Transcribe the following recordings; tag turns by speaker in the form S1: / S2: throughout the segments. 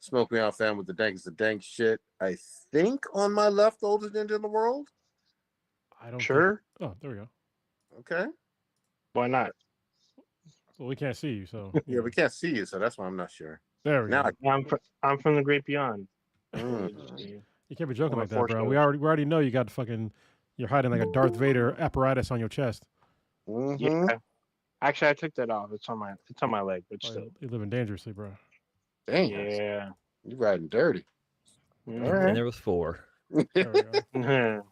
S1: Smoke Me Out Fam with the dank shit. I think on my left, oldest ninja in the world.
S2: I don't
S3: Sure.
S2: Think... Oh, there we go.
S1: Okay.
S3: Why not?
S2: Well, we can't see you, so
S1: yeah, we can't see you, so that's why I'm not sure.
S2: There we go.
S3: I'm from the great beyond.
S2: You can't be joking like that, bro. We already know you got fucking. You're hiding like a Darth Vader apparatus on your chest.
S3: Yeah. Actually, I took that off. It's on my leg, but still.
S2: You're living dangerously, bro.
S1: Damn.
S3: Yeah.
S1: You riding dirty.
S4: And there was 4.
S2: There we go.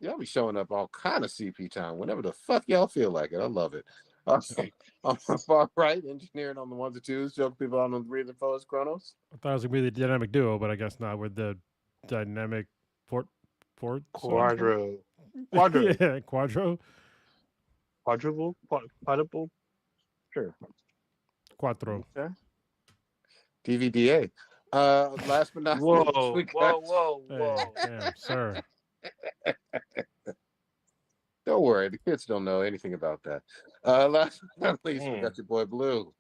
S1: Y'all be showing up all kind of CP time whenever the fuck y'all feel like it. I love it. On my far right, engineering on the 1s and 2s, joking people on the 3s and 4s, Chronos.
S2: I thought it was gonna be the dynamic duo, but I guess not. We're the dynamic quadro. Yeah, quadro.
S3: Quadruple. Sure.
S2: Quattro.
S1: Okay. DVDA. Last but not least,
S3: whoa.
S2: Damn, sir.
S1: Don't worry, the kids don't know anything about that. Last but not least, we got your boy Blue.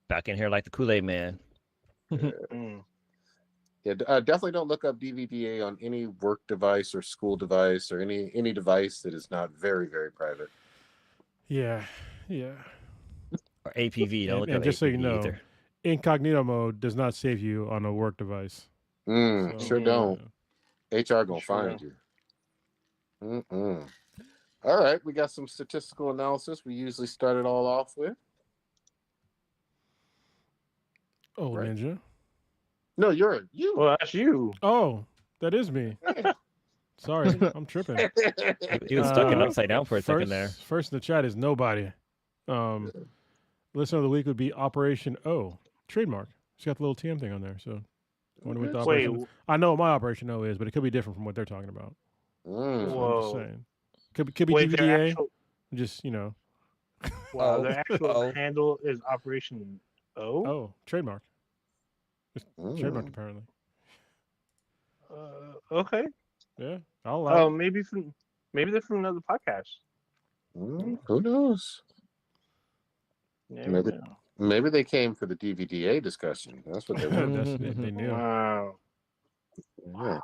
S4: Back in here like the Kool-Aid man.
S1: Yeah, definitely don't look up DVDA on any work device or school device or any device that is not very, very private.
S2: Yeah.
S4: Or APV. Don't look up
S2: just
S4: APV
S2: so you know,
S4: either.
S2: Incognito mode does not save you on a work device.
S1: Sure don't. HR gonna find you. All right, we got some statistical analysis. We usually start it all off with.
S2: Oh, right. Ninja.
S1: No, you.
S3: Well, that's you.
S2: Oh, that is me. Sorry, I'm tripping.
S4: He was stuck in upside down for a second there.
S2: First in the chat is nobody. Listener of the week would be Operation O. Trademark. It's got the little TM thing on there. So I wonder what the operation. I know what my Operation O is, but it could be different from what they're talking about. So I'm just saying. Could be DVDA. Just, you know.
S3: Wow, their actual handle is Operation O?
S2: Oh, trademark. It's trademarked, apparently.
S3: Okay.
S2: Yeah, I'll allow it.
S3: Maybe they're from another podcast.
S1: Who knows? Maybe they came for the DVDA discussion. That's what they wanted.
S2: They knew.
S3: Wow.
S1: Yeah.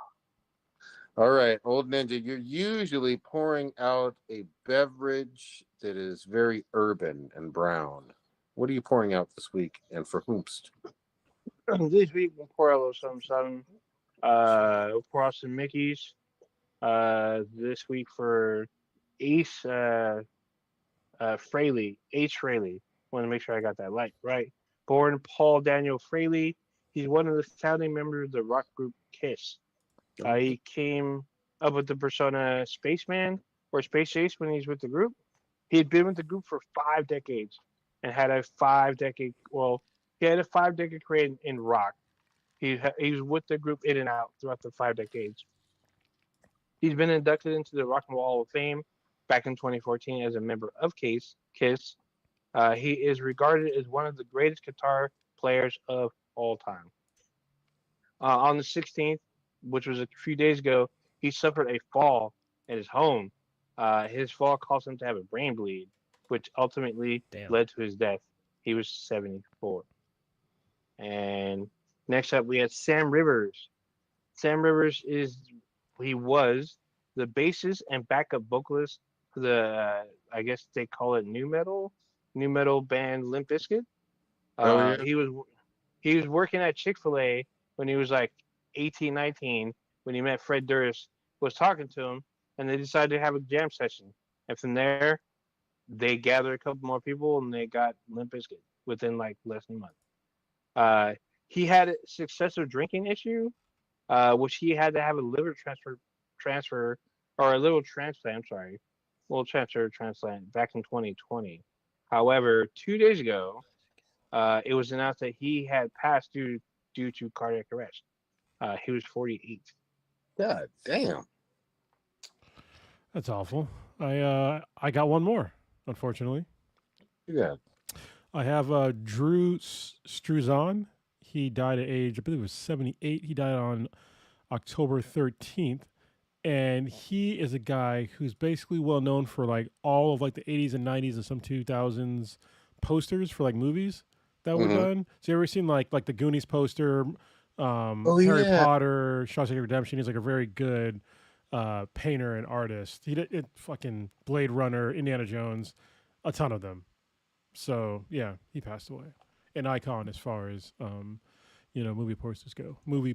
S1: All right, old ninja, you're usually pouring out a beverage that is very urban and brown. What are you pouring out this week, and for whomst?
S3: This week we'll pour out a little something. We'll pour out some Mickey's. This week for Ace Fraley. Ace Fraley. Want to make sure I got that right. Born Paul Daniel Fraley. He's one of the founding members of the rock group Kiss. He came up with the persona Spaceman or Space Ace when he's with the group. He had been with the group for 5 decades and had a 5-decade career in rock. He was with the group in and out throughout the 5 decades. He's been inducted into the Rock and Roll Hall of Fame back in 2014 as a member of Kiss. He is regarded as one of the greatest guitar players of all time. On the 16th, which was a few days ago, he suffered a fall at his home. His fall caused him to have a brain bleed, which ultimately led to his death. He was 74. And next up, we had Sam Rivers. Sam Rivers was the bassist and backup vocalist for the, I guess they call it new metal band Limp Bizkit. He was working at Chick-fil-A when he was like 18, 19, when he met Fred Durst, was talking to him, and they decided to have a jam session. And from there, they gathered a couple more people, and they got Limp Bizkit within like less than a month. He had a successive drinking issue, which he had to have a liver transfer or a little transplant back in 2020. However, 2 days ago, it was announced that he had passed due to cardiac arrest. He was 48.
S1: God damn.
S2: That's awful. I got one more, unfortunately.
S1: Yeah.
S2: I have Drew Struzan. He died at age, I believe it was 78. He died on October 13th. And he is a guy who's basically well known for like all of like the 80s and 90s and some 2000s posters for like movies. that were done. So you ever seen like the Goonies poster, Harry Potter, Shawshank Redemption? He's like a very good painter and artist. He did fucking Blade Runner, Indiana Jones, a ton of them. So yeah, he passed away. An icon as far as movie posters go. Movie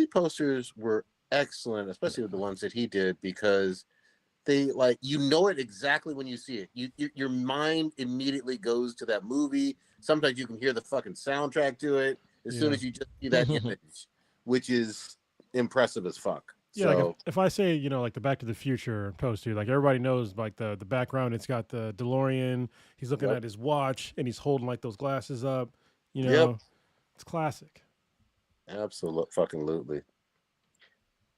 S1: posters were excellent, especially with the ones that he did, because they it exactly when you see it. Your mind immediately goes to that movie. Sometimes you can hear the fucking soundtrack to it as soon as you just see that image, which is impressive as fuck.
S2: Yeah, so, like if I say, like the Back to the Future poster, like everybody knows like the background, it's got the DeLorean, he's looking at his watch and he's holding like those glasses up, it's classic.
S1: Absolutely fucking lutely.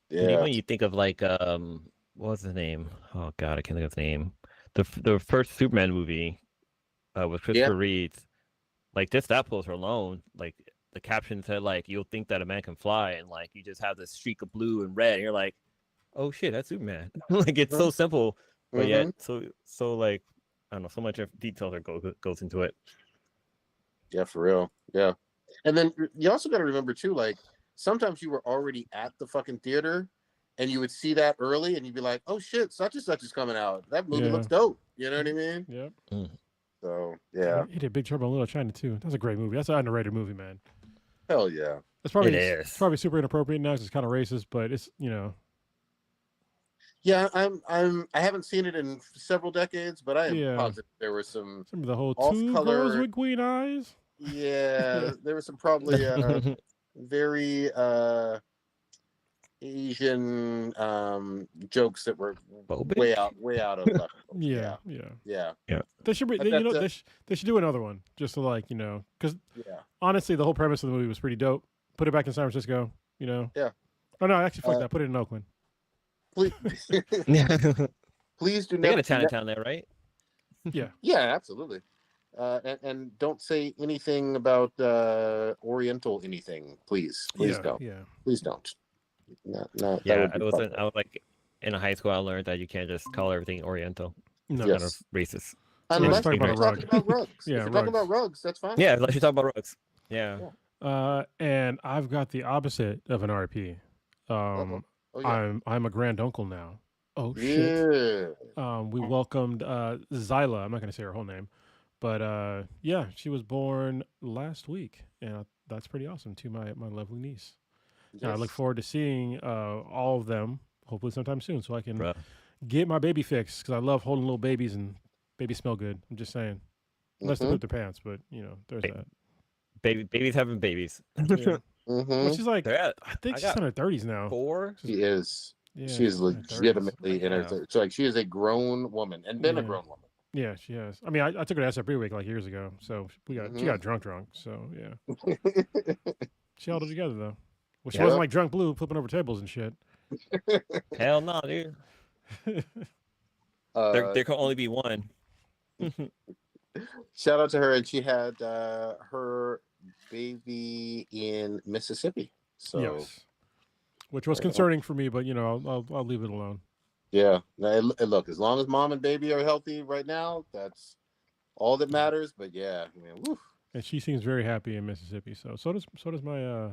S1: Yeah.
S4: And even when you think of like what was his name? Oh God, I can't think of his name. The first Superman movie with Christopher Reeve, like just that poster alone, like the caption said like you'll think that a man can fly, and like you just have this streak of blue and red, and you're like, oh shit, that's Superman. Like it's so simple, but yet so like I don't know, so much detail that goes into it.
S1: Yeah, for real. Yeah, and then you also got to remember too, like sometimes you were already at the fucking theater. And you would see that early, and you'd be like, "Oh shit, such and such is coming out. That movie looks dope." You know what I mean?
S2: Yep.
S1: So yeah,
S2: he did Big Trouble in Little China too. That's a great movie. That's an underrated movie, man.
S1: Hell yeah.
S2: It's probably super inappropriate now because it's kind of racist, but it's
S1: Yeah, I haven't seen it in several decades, but I am positive there were some
S2: of the whole two girls with green eyes.
S1: Yeah, there were some probably very Asian jokes that were way out of left.
S2: Yeah. They should they should do another one just to because honestly the whole premise of the movie was pretty dope. Put it back in San Francisco, Yeah. Oh no, actually fuck that. Put it in Oakland.
S1: Please, please do not.
S4: They got a Chinatown there, right?
S2: Yeah.
S1: Yeah, absolutely. And don't say anything about Oriental anything, please. Please don't.
S2: Yeah.
S1: Please don't. No.
S4: Yeah, I was like in high school. I learned that you can't just call everything Oriental.
S2: No,
S4: kind of racist.
S1: Unless you're talking about rugs. If you're talking about rugs, that's fine.
S4: Yeah, unless you're talking about rugs. Yeah.
S2: And I've got the opposite of an RP. I'm a grand uncle now. Oh shit. Yeah. We welcomed Zyla. I'm not going to say her whole name, but she was born last week, and that's pretty awesome to my lovely niece. Yes. I look forward to seeing all of them, hopefully sometime soon, so I can get my baby fixed, because I love holding little babies, and babies smell good. I'm just saying. Unless they poop their pants, but, there's that.
S4: Babies having babies.
S2: Yeah. Well, she's like, I think she's in her 30s now.
S4: 4?
S1: She is. Yeah, she's legitimately in her 30s. So, like, she is a grown woman, and been a grown woman.
S2: Yeah, she has. I mean, I took her to SFB week like years ago, so she got drunk, so yeah. She held it together, though. Well, she wasn't like drunk blue, flipping over tables and shit.
S4: Hell no, dude. There can only be one.
S1: Shout out to her, and she had her baby in Mississippi. So,
S2: yes. Which was concerning for me, but I'll leave it alone.
S1: Yeah. Look, as long as mom and baby are healthy right now, that's all that matters. But yeah, man, woof.
S2: And she seems very happy in Mississippi. So does my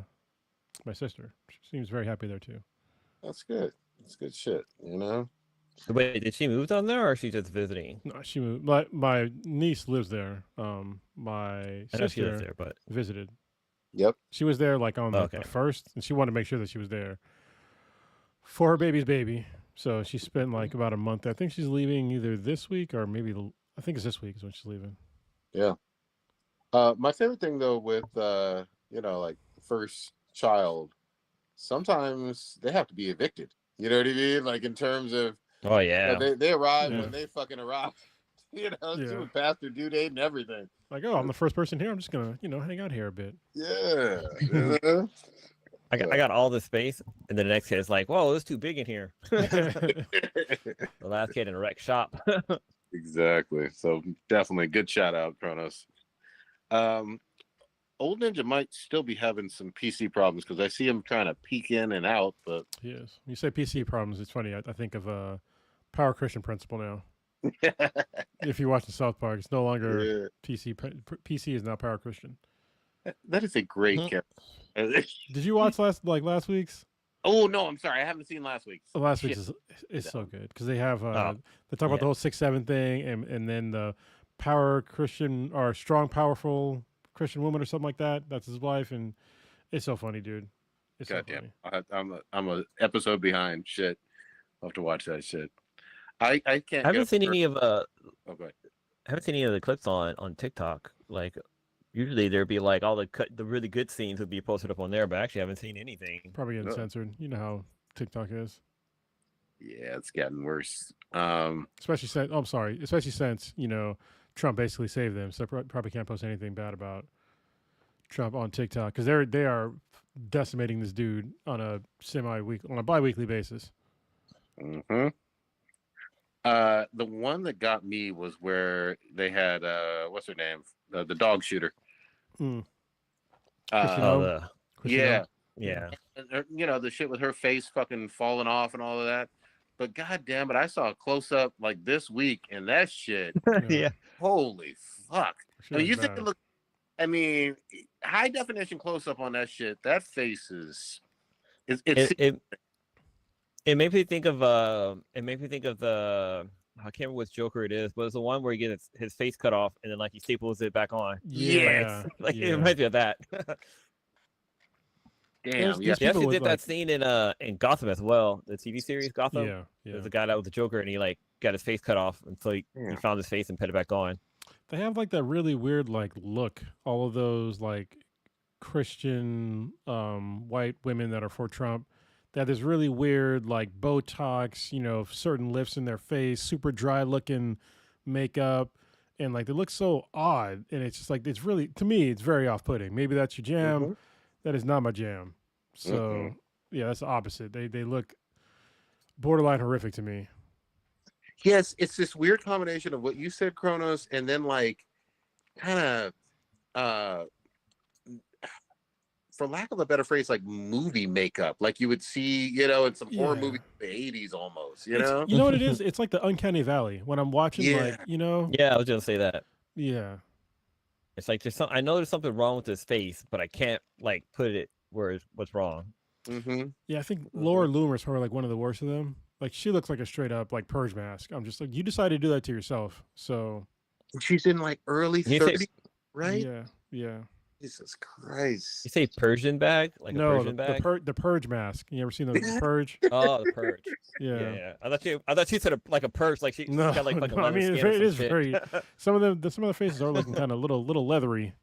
S2: my sister. She seems very happy there too.
S1: That's good. That's good shit.
S4: Wait, did she move down there, or is she just visiting?
S2: No, she moved. My niece lives there. My sister
S4: lives there, but
S2: visited.
S1: Yep.
S2: She was there like on the first, and she wanted to make sure that she was there for her baby's baby. So she spent like about a month. I think she's leaving either this week or maybe I think it's this week is when she's leaving.
S1: Yeah. My favorite thing though with like first child, sometimes they have to be evicted. You know what I mean? Like in terms of they arrive when they fucking arrive. To past their due date and everything.
S2: Like, I'm the first person here. I'm just gonna, hang out here a bit.
S1: Yeah.
S4: I got all the space, and then the next kid is like, "Whoa, it's too big in here." The last kid in a wreck shop.
S1: Exactly. So definitely good shout out, Kronos. Old Ninja might still be having some PC problems because I see him trying to peek in and out. But
S2: he is. When you say PC problems, it's funny. I think of Power Christian Principle now. If you're watching South Park, it's no longer PC. PC is now Power Christian.
S1: That is a great character.
S2: Did you watch last week's?
S1: Oh no, I'm sorry, I haven't seen last week's.
S2: Last week's is so good because they have they talk about the whole 6'7" thing and then the Power Christian or strong powerful Christian woman or something like that. That's his wife, and it's so funny, dude. It's
S1: Goddamn,
S2: so
S1: funny. I'm a episode behind. Shit, I'll have to watch that shit. I can't.
S4: I haven't seen any of
S1: Oh, go ahead.
S4: I haven't seen any of the clips on TikTok. Like usually there'd be like all the really good scenes would be posted up on there, but I actually haven't seen anything.
S2: Probably getting censored. You know how TikTok is.
S1: Yeah, it's getting worse.
S2: Especially since especially since Trump basically saved them, so probably can't post anything bad about Trump on TikTok because they are decimating this dude on a bi-weekly basis.
S1: Mm-hmm. The one that got me was where they had what's her name, the dog shooter.
S2: Yeah.
S1: And, the shit with her face fucking falling off and all of that. But god damn it, I saw a close up like this week, and that shit.
S4: Yeah.
S1: Holy fuck! I mean, you think
S2: bad.
S1: it look? I mean, high definition close up on that shit. That face is.
S4: It made me think of the I can't remember which Joker it is, but it's the one where he gets his face cut off and then like he staples it back on.
S2: Yeah.
S4: Like it reminds me of that.
S1: Damn,
S4: They actually did that scene in Gotham as well, the TV series Gotham.
S2: Yeah.
S4: There's a guy that was the Joker and he like got his face cut off until he found his face and put it back on.
S2: They have like that really weird like look. All of those like Christian white women that are for Trump. They have this really weird like Botox, certain lifts in their face, super dry looking makeup, and like they look so odd. And it's just like it's really, to me, it's very off putting. Maybe that's your jam.
S1: Mm-hmm.
S2: That is not my jam. So yeah, that's the opposite. They look borderline horrific to me.
S1: Yes, it's this weird combination of what you said, Kronos, and then like kind of for lack of a better phrase, like movie makeup, like you would see, in some horror movies in the 80s almost,
S2: You know what it is? It's like the uncanny valley when I'm watching
S4: Yeah, I was gonna say that.
S2: Yeah.
S4: It's like I know there's something wrong with his face, but I can't like put it what's wrong.
S1: Mm-hmm.
S2: Yeah, I think Laura Loomer's probably like one of the worst of them. Like she looks like a straight up like purge mask. I'm just like, you decided to do that to yourself. So
S1: she's in like early 30s, right?
S2: Yeah.
S1: Jesus Christ.
S4: You say Persian bag? Like
S2: no,
S4: a Persian bag?
S2: The purge mask. You ever seen the purge?
S4: Oh, the purge.
S2: Yeah.
S4: I thought you said like a purge, like she's got like fucking leather skin.
S2: It is very. Some of the faces are looking kind of little leathery.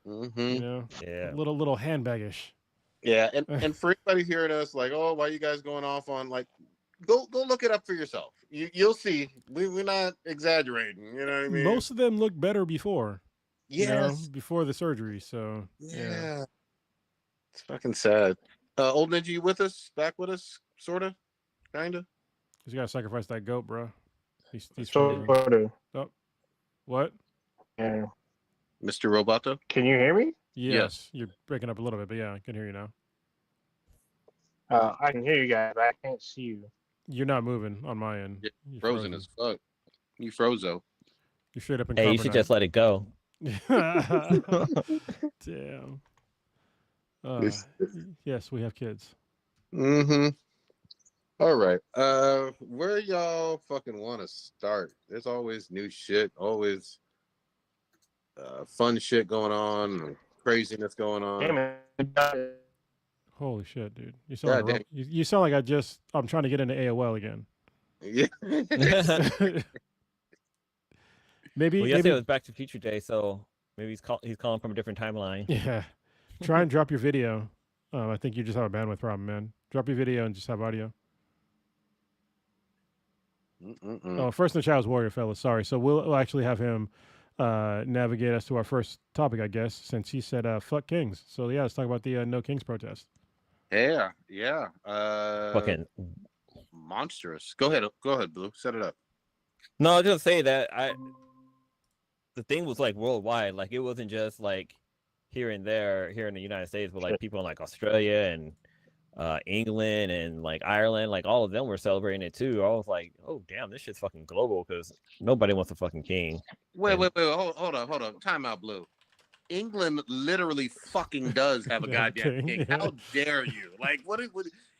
S1: Mm-hmm.
S4: Yeah.
S2: Little handbaggish.
S1: Yeah, and for anybody hearing us, like, oh, why are you guys going off on like, go look it up for yourself. You'll see. We're not exaggerating. You know what I mean?
S2: Most of them look better before.
S1: Yes.
S2: Before the surgery. So
S1: yeah. It's fucking sad. Old Ninja, you with us? Back with us? Sorta? Kinda?
S2: You gotta sacrifice that goat, bro. He's
S3: sorta.
S2: Oh. What?
S3: Yeah.
S1: Mr. Roboto?
S3: Can you hear me?
S2: Yes. You're breaking up a little bit, but yeah, I can hear you now.
S3: I can hear you guys, but I can't see you.
S2: You're not moving on my end.
S1: You're frozen as fuck. You frozo.
S2: You're straight up in
S4: Hey, you should just let it go.
S2: Damn. Yes, we have kids.
S1: Mm-hmm. All right. Where y'all fucking want to start? There's always new shit, always fun shit going on, craziness going on.
S3: Damn it.
S2: Holy shit, dude! You sound like you sound like I'm trying to get into AOL again.
S1: Yeah.
S4: Maybe yesterday was Back to Future Day, so maybe he's calling from a different timeline.
S2: Yeah. Try and drop your video. I think you just have a bandwidth problem, man. Drop your video and just have audio. Oh, first in the chat was Warrior Fellas. Sorry. So we'll actually have him navigate us to our first topic, I guess, since he said fuck Kings. So yeah, let's talk about the No Kings protest.
S1: Yeah.
S4: Fucking
S1: monstrous. Go ahead, Blue. Set it up.
S4: No, I was gonna say that the thing was like worldwide. Like it wasn't just like here and there, here in the United States, but like people in like Australia and England and like Ireland, like all of them were celebrating it too. I was like, oh damn, this shit's fucking global because nobody wants a fucking king.
S1: Wait, hold up. Time out, Blue. England literally fucking does have a goddamn king.
S2: Yeah.
S1: How dare you? Like, what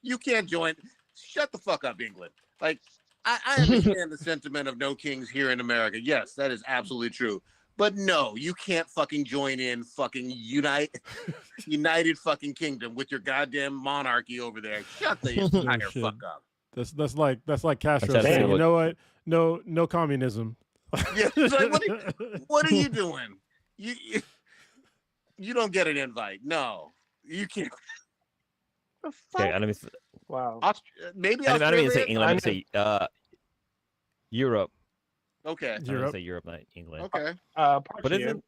S1: you can't join? Shut the fuck up, England. Like, I understand the sentiment of no kings here in America. Yes, that is absolutely true. But no, you can't fucking join in fucking United fucking Kingdom with your goddamn monarchy over there. Shut the entire fuck up.
S2: That's like Castro saying, you know what? No communism.
S1: Yeah, like, what are you doing? You don't get an invite. No, you can't. The fuck?
S4: Okay, let me.
S3: Wow.
S1: Maybe
S4: I don't even say England. I'm
S3: say
S4: say Europe.
S1: Okay.
S4: I don't say Europe, not England.
S1: Okay.
S4: But isn't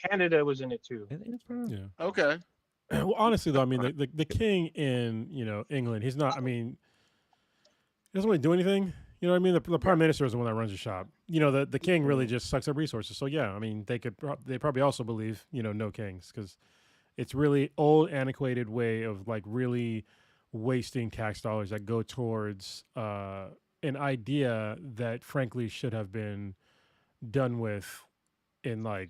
S3: Canada was in it too.
S2: Yeah.
S1: Okay.
S2: Well, honestly, though, I mean, the king in England, he's not. I mean, he doesn't really do anything. You know what I mean? The prime minister is the one that runs the shop. You know, the king really just sucks up resources. So yeah, I mean, they probably also believe no kings because it's really old, antiquated way of like really wasting tax dollars that go towards an idea that frankly should have been done with in like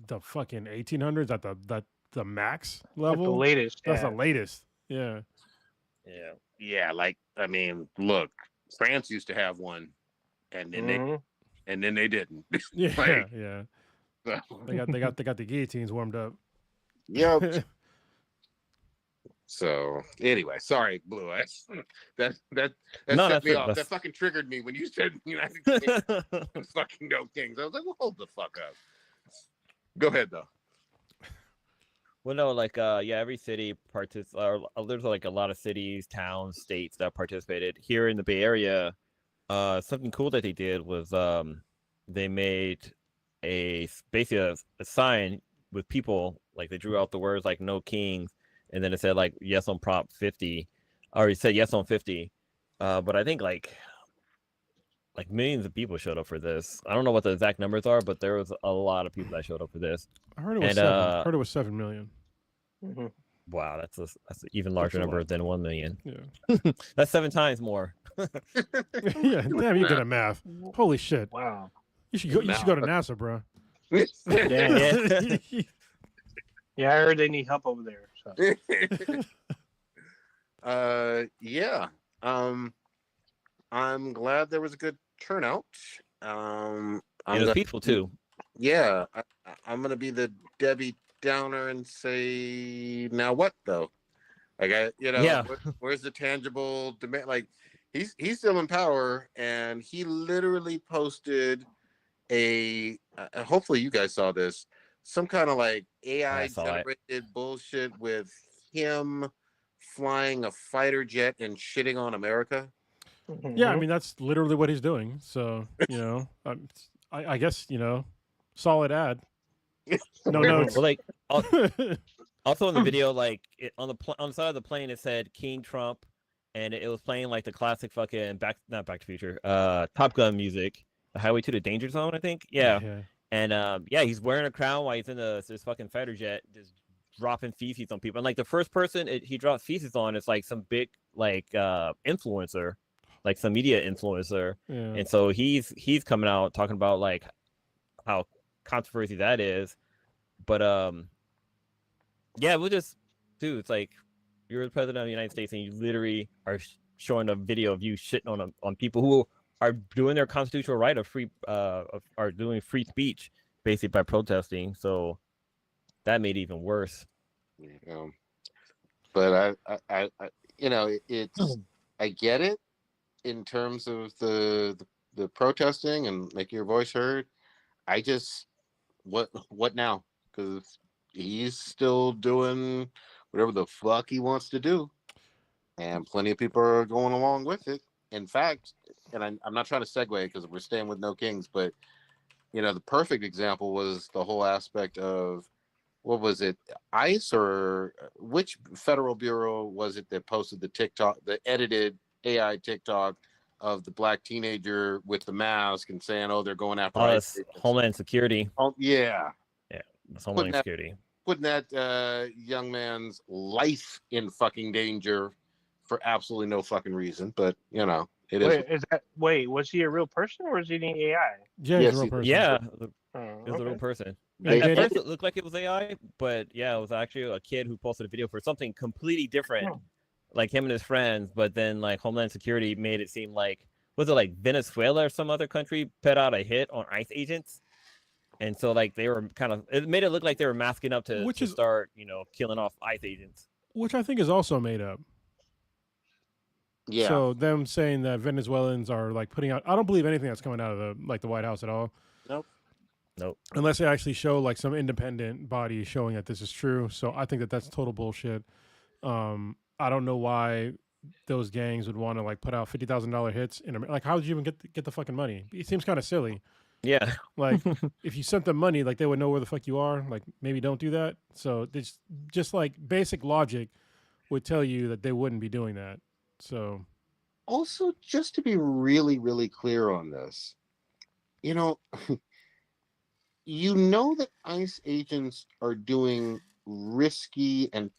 S2: the fucking 1800s at the max level.
S3: At the latest.
S2: That's the latest. Yeah.
S1: Yeah. Yeah. Like, I mean, look, France used to have one, and then they didn't.
S2: Yeah.
S1: Like,
S2: yeah. They got the guillotines warmed up.
S1: Yep. So anyway, sorry, Blue. That set me off. That fucking triggered me when you said United Kingdom fucking no kings. I was like, well, hold the fuck up. Go ahead though.
S4: Well, no, like every city there's like a lot of cities, towns, states that participated. Here in the Bay Area, something cool that they did was they made basically a sign with people, like they drew out the words like no kings, and then it said like yes on Prop 50, or it said yes on 50. But I think like millions of people showed up for this. I don't know what the exact numbers are, but there was a lot of people that showed up for this.
S2: I heard it was 7. I heard it was 7 million.
S3: Mm-hmm.
S4: Wow, that's an even larger number than 1 million.
S2: Yeah,
S4: that's 7 times more.
S2: Yeah, damn, you did a math. Holy shit!
S3: Wow,
S2: you should go to NASA, bro.
S3: Yeah, I heard they need help over there. So.
S1: Yeah. I'm glad there was a good turnout.
S4: It was peaceful too.
S1: Yeah, I'm gonna be the Debbie Downer and say, now what though? Like where's the tangible demand? Like he's still in power, and he literally posted hopefully you guys saw this, some kind of like AI generated bullshit with him flying a fighter jet and shitting on America.
S2: Yeah, I mean that's literally what he's doing. So I guess solid ad. No notes.
S4: Well, like also in the video, like on the side of the plane, it said King Trump, and it was playing like the classic fucking not Back to the Future, Top Gun music, Highway to the Danger Zone, I think. Yeah. And he's wearing a crown while he's in this fucking fighter jet, just dropping feces on people. And like the first person he drops feces on is like some big like influencer, like some media influencer.
S2: Yeah.
S4: And so he's coming out talking about like how controversy that is. But we'll just it's like you're the president of the United States and you literally are showing a video of you shitting on people who are doing their constitutional right of free are doing free speech basically by protesting. So that made it even worse.
S1: But I it's I get it in terms of the protesting and making your voice heard. I just what now? Because he's still doing whatever the fuck he wants to do, and plenty of people are going along with it. In fact, and I'm not trying to segue because we're staying with no kings, but the perfect example was the whole aspect of, what was it, ICE or which federal bureau was it that posted the edited AI TikTok of the black teenager with the mask and saying, "Oh, they're going after ICE."
S4: Homeland Security.
S1: Oh yeah,
S4: it's Homeland Security.
S1: Putting that young man's life in fucking danger for absolutely no fucking reason. But you know, it
S3: Wait,
S1: is.
S3: was he a real person or was he an AI?
S2: Yeah, he's a real person.
S4: Yeah,
S3: Oh,
S4: it was a real person.
S2: They
S4: At
S2: did
S4: first, it looked like it was AI, but yeah, it was actually a kid who posted a video for something completely different, like him and his friends. But then, like Homeland Security made it seem like, was it like Venezuela or some other country put out a hit on ICE agents, and so like they were kind of, it made it look like they were masking up to start, you know, killing off ICE agents,
S2: which I think is also made up.
S1: Yeah.
S2: So them saying that Venezuelans are like putting out, I don't believe anything that's coming out of the White House at all.
S1: Nope.
S2: Unless they actually show like some independent body showing that this is true. So I think that that's total bullshit. I don't know why those gangs would want to like put out $50,000 hits in like, how did you even get the fucking money? It seems kind of silly.
S4: Yeah.
S2: Like if you sent them money, like they would know where the fuck you are. Like maybe don't do that. So it's just like basic logic would tell you that they wouldn't be doing that. So
S1: also, just to be really, really clear on this, you know, you know that ICE agents are doing risky and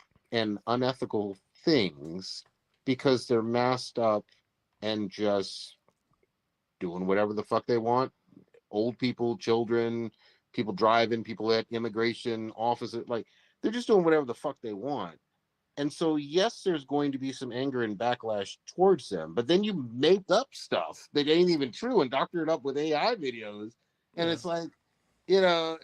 S1: unethical things because they're masked up and just doing whatever the fuck they want. Old people, children, people driving, people at immigration offices, like they're just doing whatever the fuck they want. And so, yes, there's going to be some anger and backlash towards them, but then you make up stuff that ain't even true and doctor it up with AI videos. And it's like, you know,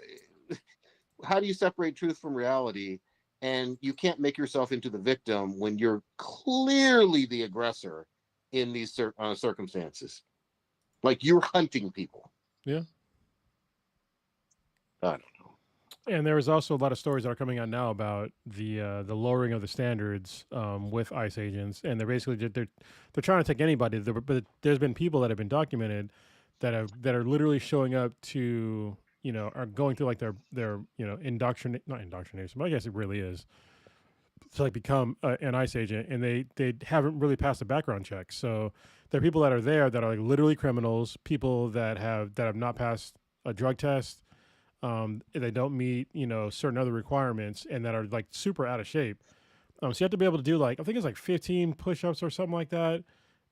S1: how do you separate truth from reality? And you can't make yourself into the victim when you're clearly the aggressor in these circumstances. Like you're hunting people.
S2: Yeah.
S1: I don't know.
S2: And there is also a lot of stories that are coming out now about the lowering of the standards with ICE agents, and they're basically they're trying to take anybody. But there's been people that have been documented that are literally showing up to, you know, are going through like their you know, not indoctrination, but I guess it really is, to like become an ICE agent, and they haven't really passed a background check. So there are people that are there that are like literally criminals, people that have not passed a drug test. They don't meet, you know, certain other requirements, and that are like super out of shape. So you have to be able to do like, I think it's like 15 push-ups or something like that,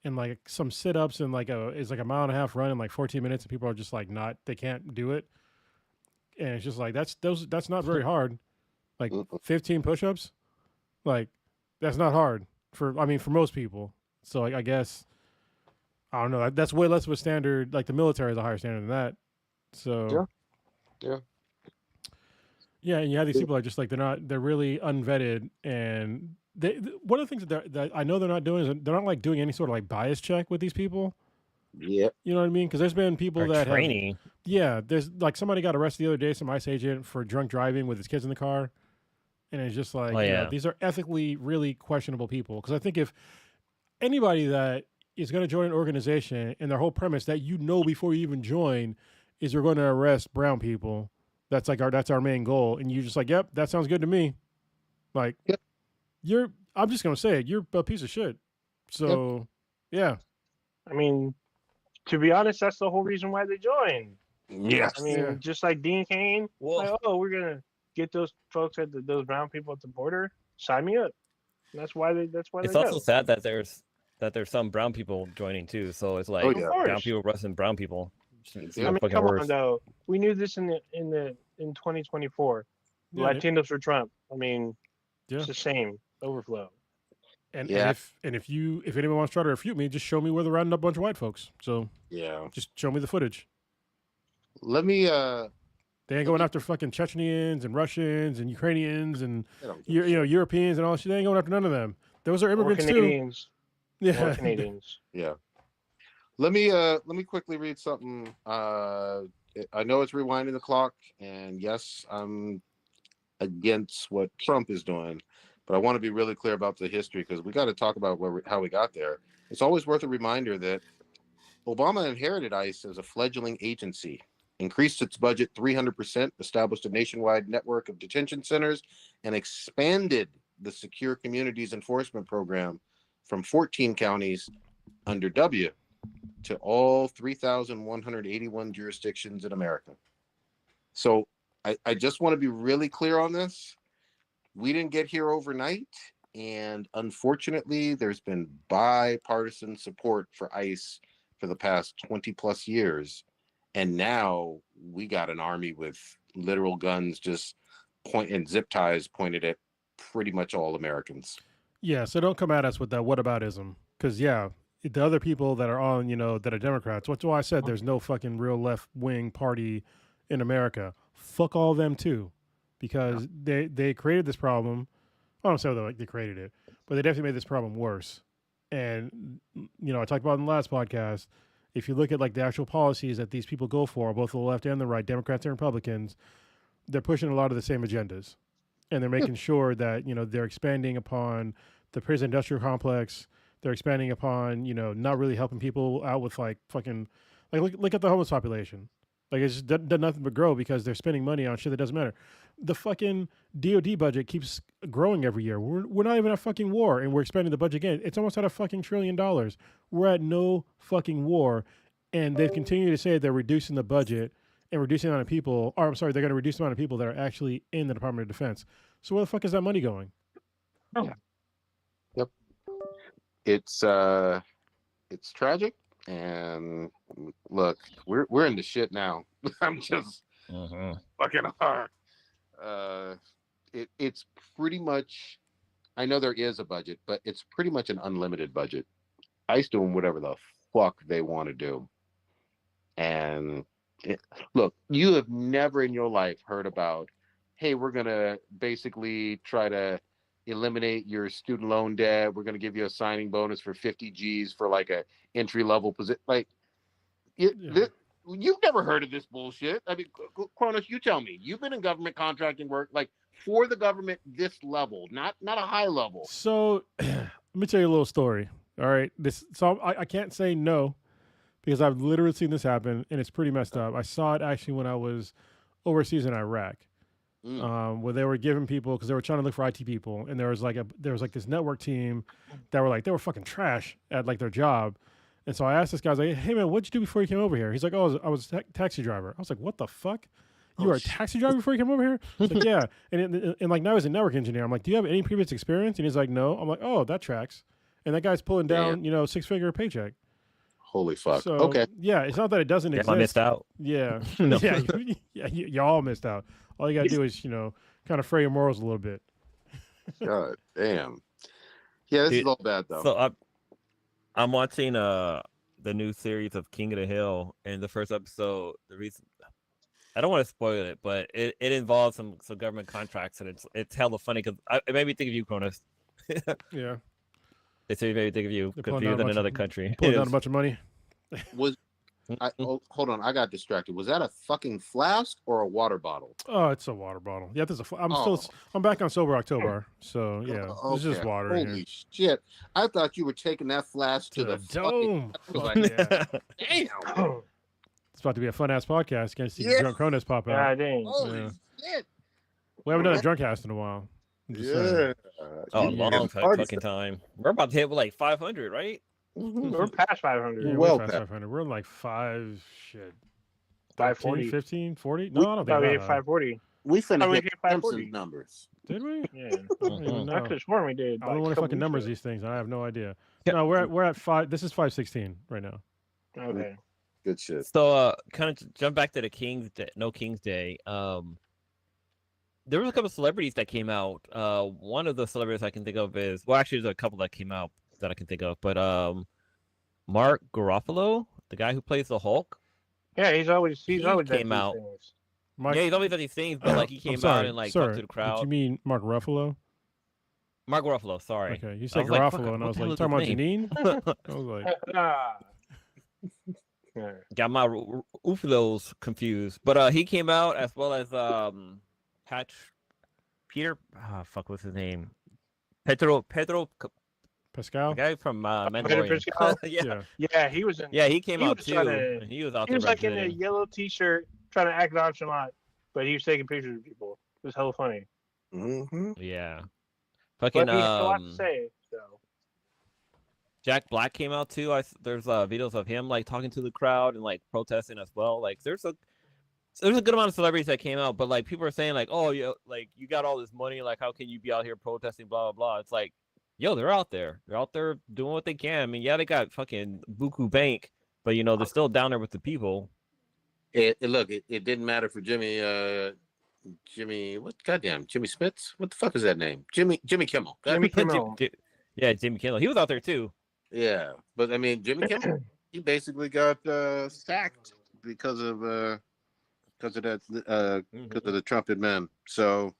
S2: and like some sit-ups, and like it's like a 1.5 mile run in like 14 minutes, and people are just like they can't do it. And it's just like that's not very hard. Like 15 push-ups, like that's not hard for most people. So like I guess I don't know. That's way less of a standard. Like the military is a higher standard than that. So yeah, and you have these people that are just like they're really unvetted, and one of the things that I know they're not doing is they're not like doing any sort of like bias check with these people.
S1: Yeah,
S2: you know what I mean? Because there's been people that
S4: training.
S2: There's like somebody got arrested the other day, some ICE agent, for drunk driving with his kids in the car, and it's just like, you know, these are ethically really questionable people. Because I think if anybody that is going to join an organization and their whole premise that you know before you even join is you're going to arrest brown people. That's like that's our main goal. And you're just like, yep, that sounds good to me. Like, I'm just going to say it, you're a piece of shit. So, yeah.
S3: I mean, to be honest, that's the whole reason why they joined.
S1: Yes.
S3: I mean, just like Dean Cain, like, we're going to get those folks those brown people at the border, sign me up. And that's why
S4: it's also sad that there's some brown people joining too. So it's like brown people arresting brown people.
S3: I mean, come on though. We knew this in 2024. Latinos for Trump. I mean, it's the same overflow.
S2: And if anyone wants to try to refute me, just show me where they're rounding up a bunch of white folks. So just show me the footage.
S1: Let me.
S2: They ain't going after fucking Chechenians and Russians and Ukrainians and Europeans and all that shit. They ain't going after none of them. Those are immigrants too.
S3: Yeah, Canadians.
S1: Yeah. Let me quickly read something. I know it's rewinding the clock, and yes, I'm against what Trump is doing, but I want to be really clear about the history because we got to talk about how we got there. It's always worth a reminder that Obama inherited ICE as a fledgling agency, increased its budget 300%, established a nationwide network of detention centers, and expanded the Secure Communities Enforcement Program from 14 counties under W to all 3,181 jurisdictions in America. So I just want to be really clear on this. We didn't get here overnight. And unfortunately, there's been bipartisan support for ICE for the past 20 plus years. And now we got an army with literal guns just and zip ties pointed at pretty much all Americans.
S2: Yeah, so don't come at us with that whataboutism. Because, yeah, the other people that are on, that are Democrats, that's why I said there's no fucking real left wing party in America. Fuck all of them, too. Because they created this problem. I don't say they created it, but they definitely made this problem worse. And, I talked about in the last podcast, if you look at the actual policies that these people go for, both the left and the right, Democrats and Republicans, they're pushing a lot of the same agendas. And they're making sure that, they're expanding upon the prison industrial complex. They're expanding upon, not really helping people out with fucking, look at the homeless population. It's just done nothing but grow because they're spending money on shit that doesn't matter. The fucking DOD budget keeps growing every year. We're not even at fucking war, and we're expanding the budget again. It's almost at a fucking $1 trillion. We're at no fucking war, and they've continued to say they're reducing the budget and reducing the amount of people. Or I'm sorry, they're going to reduce the amount of people that are actually in the Department of Defense. So where the fuck is that money going?
S1: Yep. It's tragic. And look, we're in the shit now. I'm just fucking hard. It's pretty much. I know there is a budget, but it's pretty much an unlimited budget. ICE doing whatever the fuck they want to do. And look, you have never in your life heard about, hey, we're gonna basically try to eliminate your student loan debt. We're going to give you a signing bonus for 50 G's for a entry-level position. You've never heard of this bullshit. I mean, Kronos, you tell me. You've been in government contracting work, for the government this level, not a high level.
S2: So let me tell you a little story. All right. I can't say no because I've literally seen this happen, and it's pretty messed up. I saw it actually when I was overseas in Iraq. Where they were giving people, because they were trying to look for IT people, and there was this network team that were they were fucking trash at their job. And so I asked this guy, I was like, hey man, what'd you do before you came over here? He's like, oh, I was a taxi driver. I was like, what the fuck? You were a taxi driver before you came over here? He's like, yeah. And now he's a network engineer. I'm like, do you have any previous experience? And he's like, no. I'm like, oh, that tracks. And that guy's pulling down, 6-figure paycheck.
S1: Holy fuck.
S2: So,
S1: okay.
S2: Yeah, it's not that it doesn't exist.
S4: I missed out.
S2: Yeah.
S4: No.
S2: Yeah, you all missed out. All you got to do is, kind of fray your morals a little bit.
S1: God damn. Yeah, this is all bad, though.
S4: So I'm watching the new series of King of the Hill, and the first episode, the reason I don't want to spoil it, but it involves some government contracts, and it's hella funny because it made me think of you, Cronus.
S2: Yeah.
S4: It made me think of you because you're in another country.
S2: Pulling down a bunch of money.
S1: Hold on, I got distracted. Was that a fucking flask or a water bottle?
S2: Oh, it's a water bottle. Yeah, there's I'm back on sober October, so yeah,
S1: okay.
S2: It's just water.
S1: Holy shit! I thought you were taking that flask to the
S2: dome.
S1: Damn!
S2: It's about to be a fun ass podcast. Can't see the drunk Cronus pop out.
S3: God dang!
S1: Holy shit!
S2: We haven't done a drunk cast in a while.
S1: Yeah.
S4: Long fucking time. We're about to hit with 500, right?
S3: We're past 500.
S2: Yeah,
S1: well
S2: we're past 500. We're in 540. 15, 40? No, I don't think
S3: Probably
S2: that.
S3: 540.
S1: We finna hit
S3: 540
S1: Simpsons numbers.
S2: Did we?
S3: Yeah.
S2: I don't even know.
S3: I could have sworn we did.
S2: I don't know what fucking numbers these things. I have no idea.
S4: Yeah.
S2: No, we're at 5. This is 516 right now.
S3: Okay.
S1: Good shit.
S4: So kind of jump back to the King's Day. There was a couple of celebrities that came out. One of the celebrities I can think of is actually there's a couple that came out that I can think of, but Mark Ruffalo, the guy who plays the Hulk.
S3: Yeah, he's always
S4: came out.
S2: Mike,
S4: Yeah, he's always done these things, but he came out and talked to the crowd.
S2: Did you mean Mark Ruffalo?
S4: Mark Ruffalo, sorry.
S2: Okay, you said Ruffalo, and I was like, you talking about Janine? I was like,
S4: got my Uffalos confused, but he came out as well as Peter. What's his name? Pedro
S2: Pascal?
S4: The guy from Mandalorian.
S3: Yeah, he was in.
S4: Yeah, he came out too.
S3: He was out there. He was in a yellow T-shirt, trying to act nonchalant, but he was taking pictures of people. It was hella funny.
S1: Mm-hmm.
S4: Yeah.
S3: Fucking. But he had a lot to say. So.
S4: Jack Black came out too. There's videos of him talking to the crowd and protesting as well. There's a good amount of celebrities that came out, but people are saying oh, you got all this money, how can you be out here protesting, blah blah blah. It's yo, they're out there. They're out there doing what they can. I mean, yeah, they got fucking buku bank, but you know they're still down there with the people.
S1: It didn't matter for Jimmy. Jimmy Smits? What the fuck is that name? Jimmy Kimmel.
S3: Jimmy Kimmel.
S4: Yeah, Jimmy Kimmel. He was out there too.
S1: Yeah, but I mean, Jimmy Kimmel, he basically got sacked because of that because of the Trumpet man. So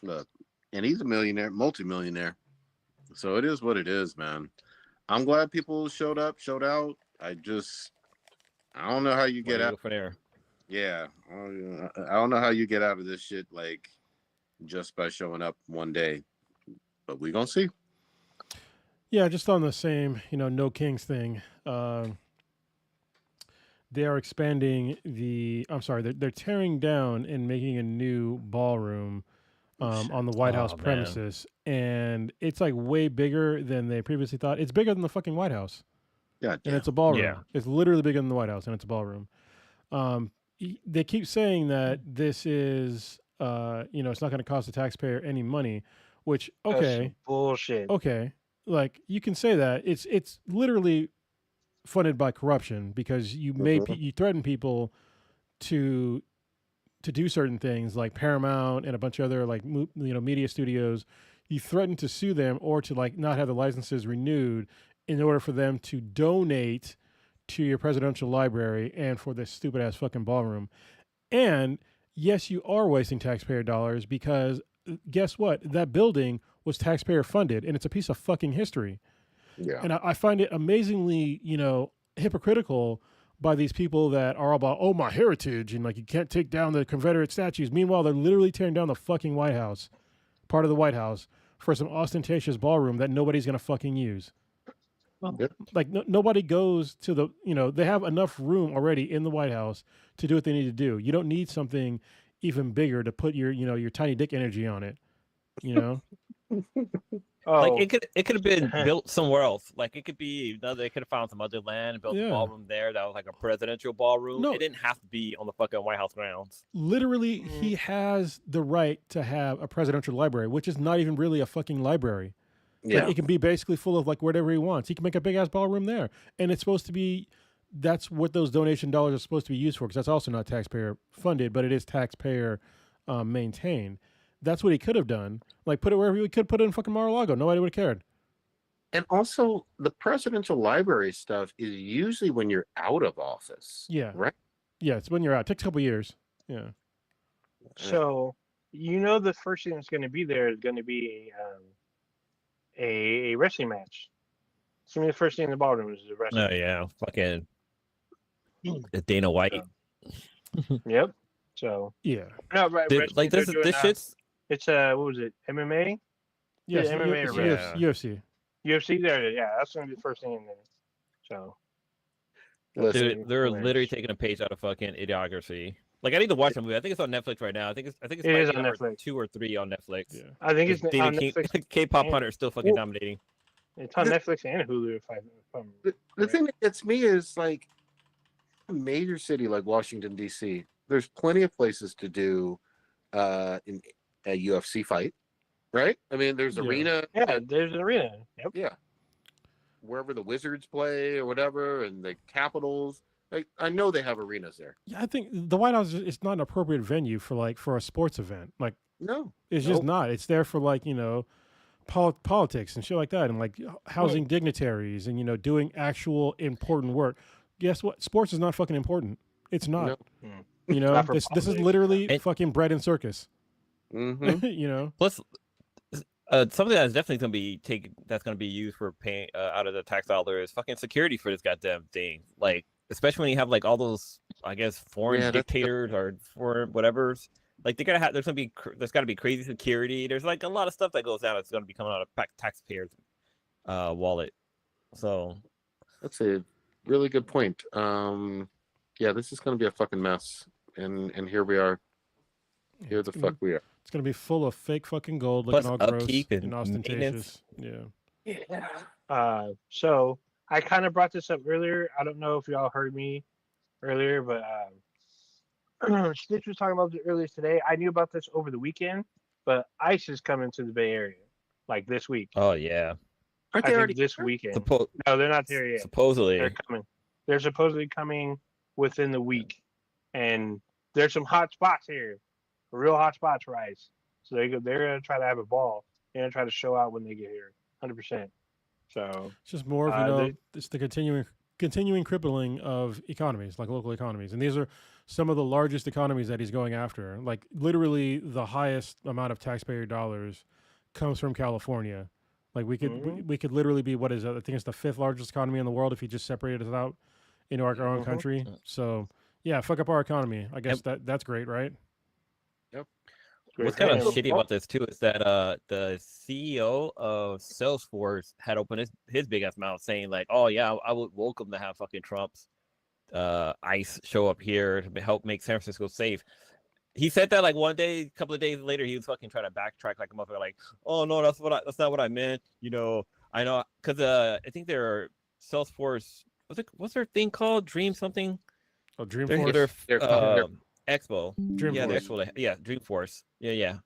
S1: look, and he's a millionaire, multimillionaire. So it is what it is, man. I'm glad people showed out. I don't know how you get out
S4: from there.
S1: Yeah, I don't know how you get out of this shit like just by showing up one day, but we gonna see.
S2: Yeah, just on the same, No Kings thing. They are expanding they're tearing down and making a new ballroom on the White House premises, and it's like way bigger than they previously thought. It's bigger than the fucking White House.
S1: Yeah,
S2: and it's a ballroom.
S4: Yeah.
S2: It's literally bigger than the White House, and it's a ballroom. They keep saying that this is, it's not going to cost the taxpayer any money, which
S3: That's bullshit.
S2: Okay, like you can say that it's literally funded by corruption because you you threaten people to do certain things like Paramount and a bunch of other like media studios. You threaten to sue them or to like not have the licenses renewed in order for them to donate to your presidential library and for this stupid ass fucking ballroom. And yes, you are wasting taxpayer dollars because guess what? That building was taxpayer funded and it's a piece of fucking history.
S1: Yeah.
S2: And I find it amazingly, hypocritical by these people that are all about, my heritage, and like you can't take down the Confederate statues. Meanwhile, they're literally tearing down the fucking White House, part of the White House, for some ostentatious ballroom that nobody's gonna fucking use. Like nobody goes to the, they have enough room already in the White House to do what they need to do. You don't need something even bigger to put your, your tiny dick energy on it.
S4: Like it could have been built somewhere else. Like it could be they could have found some other land and built a ballroom there that was like a presidential ballroom. No, it didn't have to be on the fucking White House grounds.
S2: Literally, he has the right to have a presidential library, which is not even really a fucking library. Yeah, like, it can be basically full of like whatever he wants. He can make a big ass ballroom there, and it's supposed to be. That's what those donation dollars are supposed to be used for, because that's also not taxpayer funded, but it is taxpayer maintained. That's what he could have done. Like put it wherever he could put it in fucking Mar-a-Lago. Nobody would have cared.
S1: And also, the presidential library stuff is usually when you're out of office.
S2: Yeah.
S1: Right.
S2: Yeah, it's when you're out. It takes a couple years. Yeah.
S3: So the first thing that's going to be there is going to be a wrestling match. It's going to be the first thing in the ballroom is the wrestling.
S4: Oh yeah, fucking Dana White.
S3: Yep. So
S2: yeah.
S3: No, right.
S4: Dude, like this shit's.
S3: It's what was it? MMA.
S2: Yes,
S3: MMA or
S2: UFC.
S3: UFC. There, yeah, that's going to be the first thing in there. So.
S4: Dude, they're literally taking a page out of fucking Idiocracy. Like I need to watch the movie. I think it's on Netflix right now. I think it's
S3: it is on Netflix.
S4: 2 or 3 on Netflix.
S3: Yeah. I think it's on Netflix.
S4: K-pop Hunter is still fucking dominating.
S3: It's on Netflix and Hulu.
S1: The thing that gets me is like a major city like Washington D.C. There's plenty of places to do in a UFC fight, right? I mean, there's arena.
S3: Yeah, there's an arena. Yep.
S1: Yeah. Wherever the Wizards play or whatever, and the Capitals. Like, I know they have arenas there.
S2: Yeah, I think the White House is not an appropriate venue for a sports event. Like,
S1: no,
S2: it's just not. It's there for like politics and shit like that, and like housing dignitaries and doing actual important work. Guess what? Sports is not fucking important. It's not. No. This is literally fucking bread and circus.
S1: Mm-hmm.
S4: Plus, something that's definitely going to be that's going to be used for paying out of the tax dollar is fucking security for this goddamn thing. Like, especially when you have like all those, I guess, foreign dictators or foreign whatever's. Like they gotta have. There's got to be crazy security. There's like a lot of stuff that goes down that's going to be coming out of taxpayers' wallet. So
S1: that's a really good point. Yeah, this is going to be a fucking mess, and here we are. Here the fuck we are.
S2: It's going to be full of fake fucking gold, looking all gross and ostentatious.
S3: Yeah. So I kind of brought this up earlier. I don't know if y'all heard me earlier, but Stitch was talking about this earlier today. I knew about this over the weekend, but ICE is coming to the Bay Area like this week.
S4: Oh yeah.
S1: Aren't
S3: I
S1: they
S3: think
S1: already
S3: this
S1: here?
S3: weekend. No, they're not there yet.
S4: Supposedly.
S3: They're coming. They're supposedly coming within the week, and there's some hot spots here, real hot spots, Rice. So they're gonna try to have a ball. They're gonna try to show out when they get here, 100%. So
S2: it's just more of it's the continuing crippling of economies, like local economies, and these are some of the largest economies that he's going after. Like literally, the highest amount of taxpayer dollars comes from California. Like we could literally be what is it? I think it's the 5th largest economy in the world if you just separated us out into our own country. So yeah, fuck up our economy. I guess that's great, right?
S1: Yep.
S4: What's kind of shitty about this too is that the CEO of Salesforce had opened his big ass mouth saying like, oh yeah, I would welcome to have fucking Trump's ICE show up here to help make San Francisco safe. He said that like one day, a couple of days later, he was fucking trying to backtrack like a motherfucker, like, oh no, that's not what I meant. You know, I know, because I think their Salesforce, what's their thing called? Dream something?
S2: Oh, Dreamforce.
S4: Their Expo.
S2: Dreamforce.
S4: Yeah, the Expo. Yeah, Dreamforce. Yeah.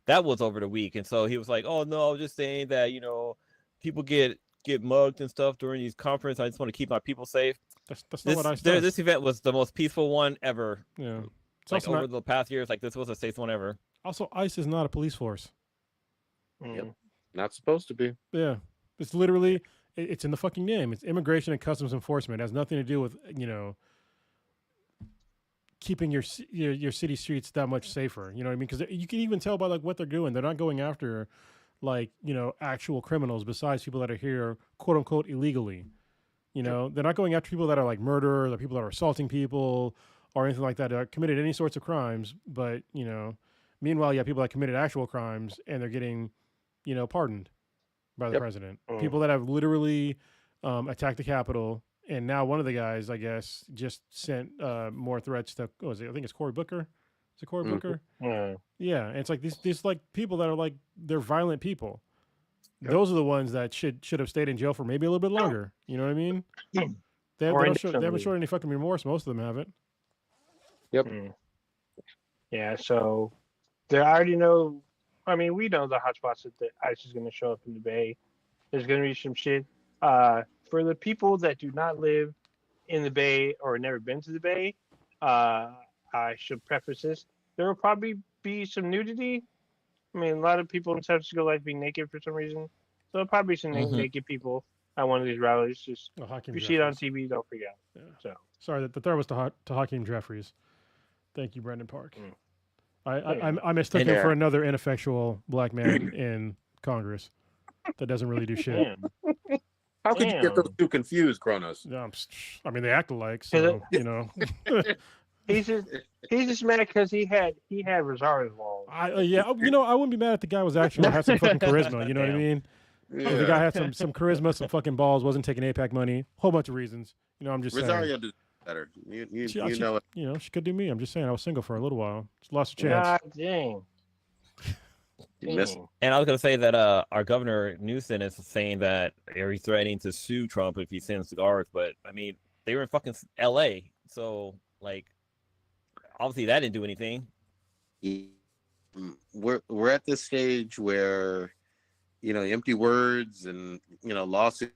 S4: That was over the week, and so he was like, oh no, I was just saying that, you know, people get mugged and stuff during these conferences. I just want to keep my people safe.
S2: That's not what I said.
S4: This event was the most peaceful one ever.
S2: Yeah.
S4: It's like over the past years, like this was the safest one ever.
S2: Also, ICE is not a police force.
S1: Yep. Not supposed to be.
S2: Yeah. It's literally, it's in the fucking name. It's Immigration and Customs Enforcement. It has nothing to do with, you know, keeping your city streets that much safer. You know what I mean? Because you can even tell by like what they're doing. They're not going after like, you know, actual criminals besides people that are here, quote unquote, illegally. You know, they're not going after people that are like murderers or people that are assaulting people or anything like that, that committed any sorts of crimes. But, you know, meanwhile, you have people that committed actual crimes and they're getting, you know, pardoned by the president. People that have literally attacked the Capitol. And now one of the guys, I guess, just sent more threats to, I think it's Cory Booker. Is it Cory Booker? Yeah. And it's like these like people that are like, they're violent people. Yep. Those are the ones that should have stayed in jail for maybe a little bit longer. You know what I mean? They haven't showed any fucking remorse. Most of them haven't.
S1: Yep.
S3: Yeah, so they already know. I mean, we know the hotspots that the ICE is going to show up in the Bay. There's going to be some shit. For the people that do not live in the Bay or never been to the Bay, I should preface this. There will probably be some nudity. I mean, a lot of people in San Francisco like being naked for some reason. So there'll probably be some naked people at one of these rallies. Just if you see it on TV, don't forget. Yeah. So
S2: sorry, the third was to Hakeem Jeffries. Thank you, Brendan Park. I mistook him for another ineffectual black man in Congress that doesn't really do shit.
S1: How could you get those two confused, Kronos?
S2: I mean, they act alike, so you know.
S3: He's just mad because he had Rosario's balls.
S2: Yeah, you know, I wouldn't be mad if the guy was actually had some fucking charisma. You know what I mean? Yeah. If the guy had some charisma, some fucking balls, wasn't taking APAC money, whole bunch of reasons. You know, I'm just saying.
S1: Rosario did better. You know it.
S2: You know, she could do me. I'm just saying. I was single for a little while. Just lost a chance.
S3: God dang.
S4: And I was gonna say that our governor Newsom is saying that he's threatening to sue Trump if he sends cigars. But I mean, they were in fucking L.A., so like, obviously that didn't do anything.
S1: We're at this stage where, you know, empty words and, you know, lawsuits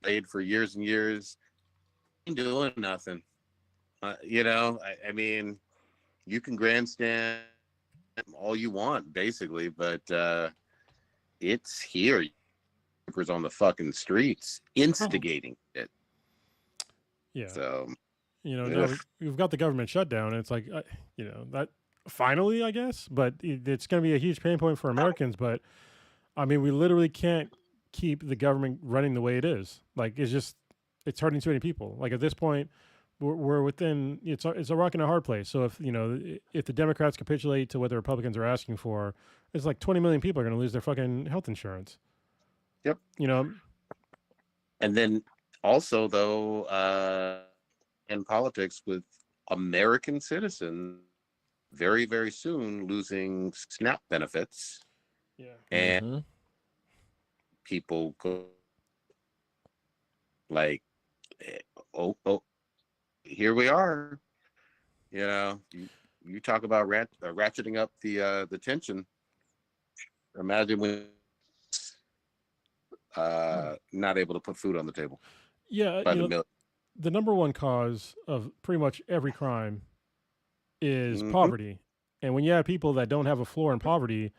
S1: made for years and years, ain't doing nothing. You know, I mean, you can grandstand all you want, basically, but it's here. It's on the fucking streets, instigating it.
S2: Yeah.
S1: So,
S2: you know, now we've got the government shutdown, and it's like, you know, that finally, I guess, but it's going to be a huge pain point for Americans. But I mean, we literally can't keep the government running the way it is. Like, it's hurting too many people. Like at this point, we're within, it's a rock and a hard place. So if the Democrats capitulate to what the Republicans are asking for, it's like 20 million people are going to lose their fucking health insurance.
S1: Yep.
S2: You know,
S1: and then also though, in politics with American citizens very, very soon losing SNAP benefits.
S2: Yeah.
S1: And people go like, oh, here we are. You know, you talk about ratcheting up the tension. Imagine when not able to put food on the table.
S2: Yeah, the number one cause of pretty much every crime is poverty. And when you have people that don't have a floor in poverty,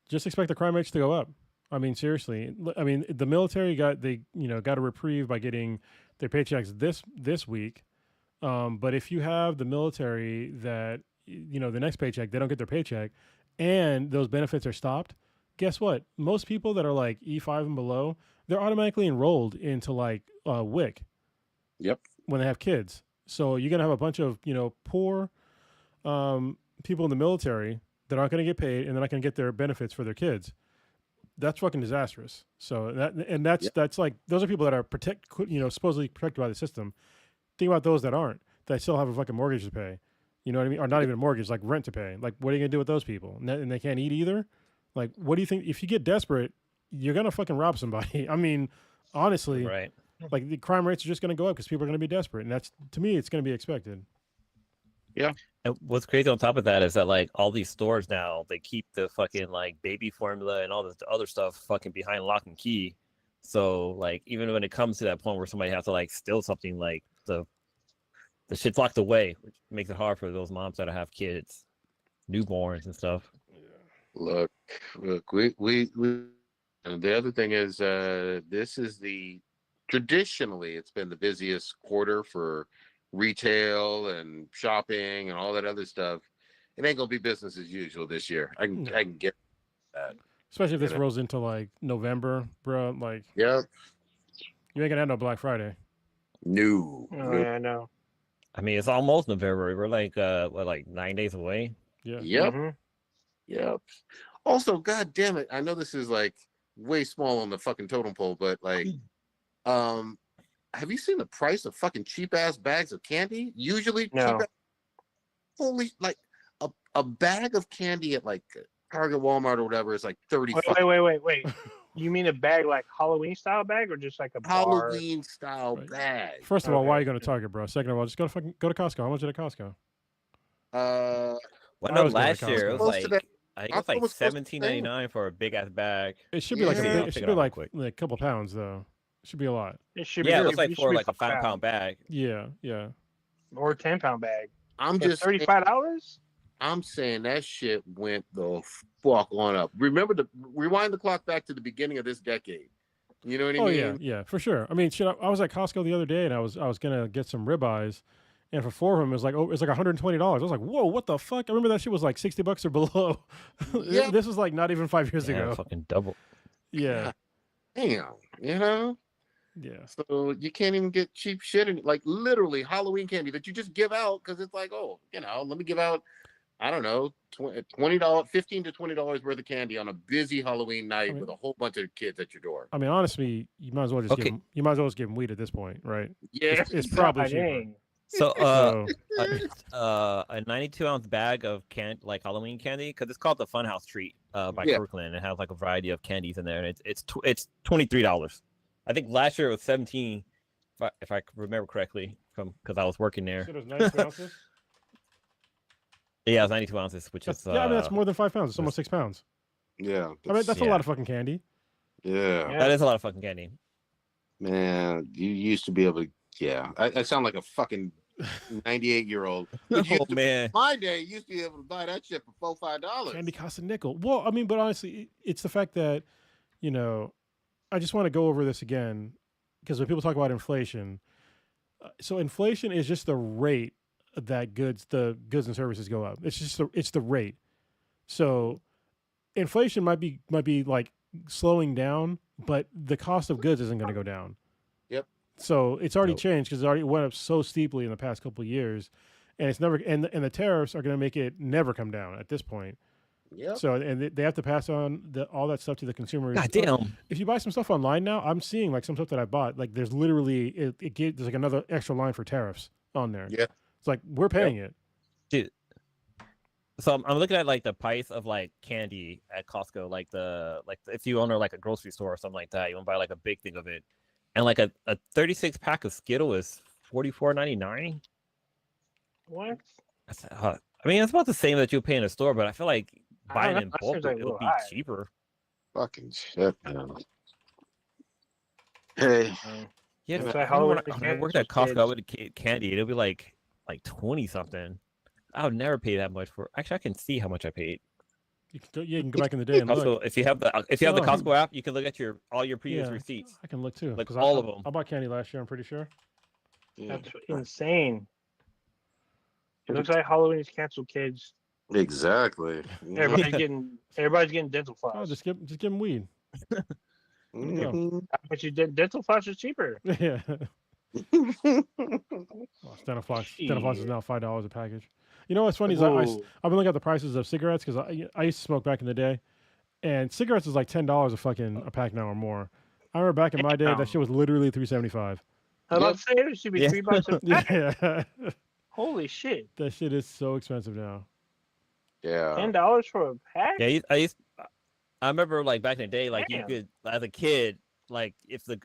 S2: just expect the crime rates to go up. I mean, seriously. I mean, the military got a reprieve by getting their paychecks this week. But if you have the military that the next paycheck they don't get their paycheck, and those benefits are stopped, guess what? Most people that are like E5 and below, they're automatically enrolled into like WIC.
S1: Yep.
S2: When they have kids, so you're gonna have a bunch of poor people in the military that aren't gonna get paid, and they're not gonna get their benefits for their kids. That's fucking disastrous. So that's like those are people that are supposedly protected by the system. Think about those that aren't, that still have a fucking mortgage to pay. You know what I mean? Or not even a mortgage, like rent to pay. Like, what are you gonna do with those people? And they can't eat either. Like, what do you think? If you get desperate, you're gonna fucking rob somebody. I mean, honestly,
S4: right?
S2: Like the crime rates are just gonna go up because people are gonna be desperate, and that's, to me, it's gonna be expected.
S3: Yeah.
S4: And what's crazy on top of that is that like all these stores now, they keep the fucking like baby formula and all this other stuff fucking behind lock and key. So like even when it comes to that point where somebody has to like steal something, like the shit's locked away, which makes it hard for those moms that have kids, newborns and stuff.
S1: Look, we and the other thing is this is traditionally it's been the busiest quarter for retail and shopping and all that other stuff. It ain't gonna be business as usual this year. I can get that.
S2: Especially if this rolls into like November, bro. Like,
S1: yeah,
S2: you ain't gonna have no Black Friday.
S1: No.
S3: Yeah, no.
S4: I mean, it's almost November. We're like like 9 days away.
S2: Yeah.
S1: Yep. Yep. Also, god damn it, I know this is like way small on the fucking totem pole, but like, have you seen the price of fucking cheap ass bags of candy? Usually,
S3: no.
S1: Holy, like a bag of candy at like Target, Walmart, or whatever is like 30.
S3: Wait. You mean a bag like Halloween style bag, or just like a
S1: Halloween style bag?
S2: First of all, why are you going to Target, bro? Second of all, just go to Costco. How much is it at Costco?
S4: Well, no, last year it was like I think it was like $17.99 for a big ass bag.
S2: It should be like a couple pounds though. It should be a lot.
S3: It should
S4: be. Yeah, it was like for like a 5-pound bag.
S2: Yeah.
S3: Or a 10-pound bag.
S1: I'm just
S3: $35.
S1: I'm saying that shit went the fuck on up. Rewind the clock back to the beginning of this decade. You know what I mean?
S2: Yeah, for sure. I mean, shit. I was at Costco the other day, and I was gonna get some ribeyes, and for 4 of them, it's like $120. I was like, whoa, what the fuck? I remember that shit was like $60 or below. Yeah. This was like not even 5 years ago.
S4: Fucking double.
S2: Yeah.
S1: Damn. You know.
S2: Yeah.
S1: So you can't even get cheap shit, and like literally Halloween candy that you just give out because it's like, oh, let me give out, I don't know, $20, $15 to $20 worth of candy on a busy Halloween night with a whole bunch of kids at your door.
S2: I mean, honestly, you might as well just give them weed at this point, right?
S1: Yeah,
S2: it's probably cheaper.
S4: So, a 92-ounce bag of like Halloween candy, because it's called the Funhouse Treat by Kirkland. It has like a variety of candies in there, and it's $23. I think last year it was $17, if I remember correctly, because I was working there.
S2: So it was 92 ounces?
S4: Yeah, it was 92 ounces, which is...
S2: I mean, that's more than 5 pounds. It's almost 6 pounds.
S1: Yeah.
S2: I mean, that's a lot of fucking candy.
S1: Yeah.
S4: That is a lot of fucking candy.
S1: Man, you used to be able to... Yeah. I sound like a fucking 98-year-old.
S4: Oh, man.
S1: My day, you used to be able to buy that shit for $4, $5.
S2: Candy costs a nickel. Well, I mean, but honestly, it's the fact that, I just want to go over this again, because when people talk about inflation, so inflation is just the rate that the goods and services go up. It's just it's the rate. So inflation might be like slowing down, but the cost of goods isn't going to go down.
S1: Yep.
S2: So it's already changed because it already went up so steeply in the past couple of years, and it's never and the tariffs are going to make it never come down at this point.
S1: Yeah.
S2: So they have to pass on all that stuff to the consumers.
S4: God damn.
S2: If you buy some stuff online now, I'm seeing like some stuff that I bought. Like there's literally there's like another extra line for tariffs on there.
S1: Yeah.
S2: It's like we're paying it.
S4: Dude. So I'm looking at like the price of like candy at Costco, like if you own like a grocery store or something like that, you want to buy like a big thing of it, and like a 36 pack of Skittle is $44.99.
S3: What?
S4: I mean, it's about the same that you pay in a store, but I feel like buying in bulk, it'll be cheaper.
S1: Fucking shit, man. Hey.
S4: Yeah,
S3: It's
S4: but
S3: like
S4: I remember
S3: Halloween
S4: when I worked at Costco, I would get candy. It'll be like 20 something. I would never pay that much for. Actually, I can see how much I paid.
S2: You can go back in the day and look.
S4: Also, if you have the Costco app, you can look at all your previous receipts.
S2: I can look too.
S4: Like all of them.
S2: I bought candy last year. I'm pretty sure.
S3: That's insane. It looks like Halloween's canceled, kids.
S1: Exactly.
S3: Everybody's getting dental floss.
S2: Oh, just give them weed.
S1: Mm-hmm.
S3: I bet you dental floss is cheaper.
S2: Yeah. Dental floss is now $5 a package. You know what's funny is I've been looking at the prices of cigarettes because I used to smoke back in the day, and cigarettes is like $10 a pack now or more. I remember back in my day that shit was literally $3.75.
S3: I was about to say it should be $3 a pack.
S2: Yeah.
S3: Holy shit!
S2: That shit is so expensive now.
S1: Yeah.
S3: $10 for a pack?
S4: Yeah, I remember like back in the day, like you could as a kid, like if the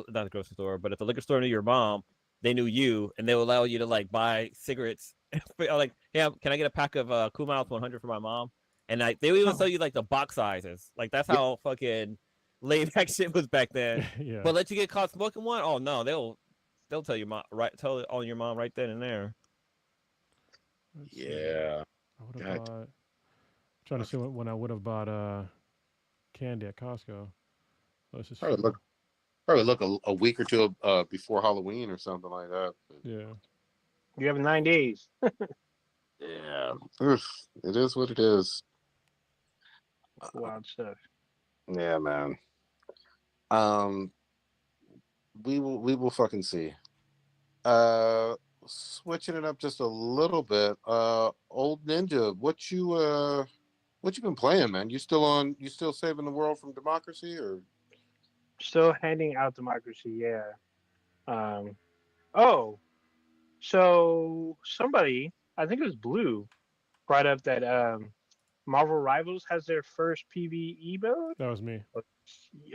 S4: not the grocery store, but if the liquor store knew your mom, they knew you, and they would allow you to like buy cigarettes. Like, yeah, can I get a pack of Cool Miles 100 for my mom? And they would even sell you like the box sizes. Like that's how fucking lame that shit was back then.
S2: Yeah.
S4: But let you get caught smoking one? Oh no, they'll tell you tell on your mom right then and there.
S1: Yeah.
S2: I would have bought. Trying to see when I would have bought candy at Costco. Let's just
S1: probably look a week or two before Halloween or something like that.
S2: Yeah.
S3: You have 9 days.
S1: Yeah. It is what it is.
S3: Wild stuff.
S1: Yeah, man. We will fucking see. Switching it up just a little bit. Old Ninja, what you been playing, man? You still saving the world from democracy, or
S3: Still handing out democracy? Yeah. So somebody, I think it was Blue, brought up that Marvel Rivals has their first PvE mode.
S2: That was me.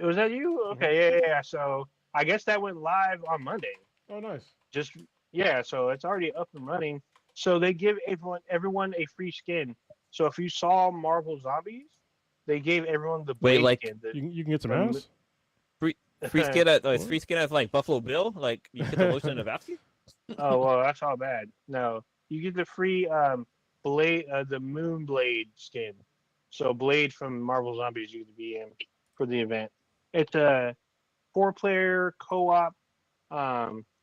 S3: Was that you? Okay, yeah. So I guess that went live on Monday.
S2: Oh, nice.
S3: So it's already up and running. So they give everyone a free skin. So if you saw Marvel Zombies, they gave everyone the Blade skin.
S2: You can get some ass?
S4: Free skin it's free skin as like Buffalo Bill? Like you get the lotion in a vacuum?
S3: Oh well, that's all bad. No, you get the free Blade, the Moon Blade skin. So Blade from Marvel Zombies you get to be in for the event. It's a 4-player co-op.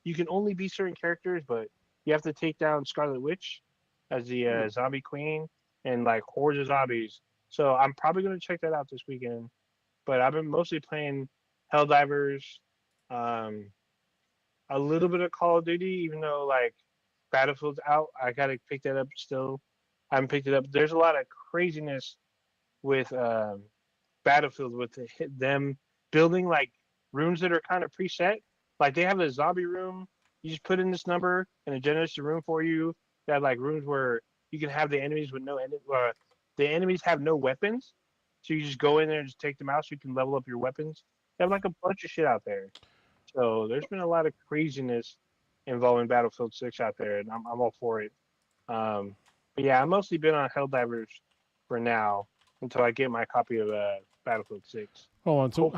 S3: You can only be certain characters, but you have to take down Scarlet Witch as the zombie queen and like hordes of zombies. So I'm probably going to check that out this weekend. But I've been mostly playing Helldivers, a little bit of Call of Duty, even though like Battlefield's out. I got to pick that up still. I haven't picked it up. There's a lot of craziness with Battlefield with them building like rooms that are kind of preset. Like they have a zombie room. You just put in this number and it generates a room for you. They have like rooms where you can have the enemies with the enemies have no weapons. So you just go in there and just take them out so you can level up your weapons. They have like a bunch of shit out there. So there's been a lot of craziness involving Battlefield 6 out there, and I'm all for it. But yeah, I've mostly been on Helldivers for now until I get my copy of Battlefield 6.
S2: Hold on. So,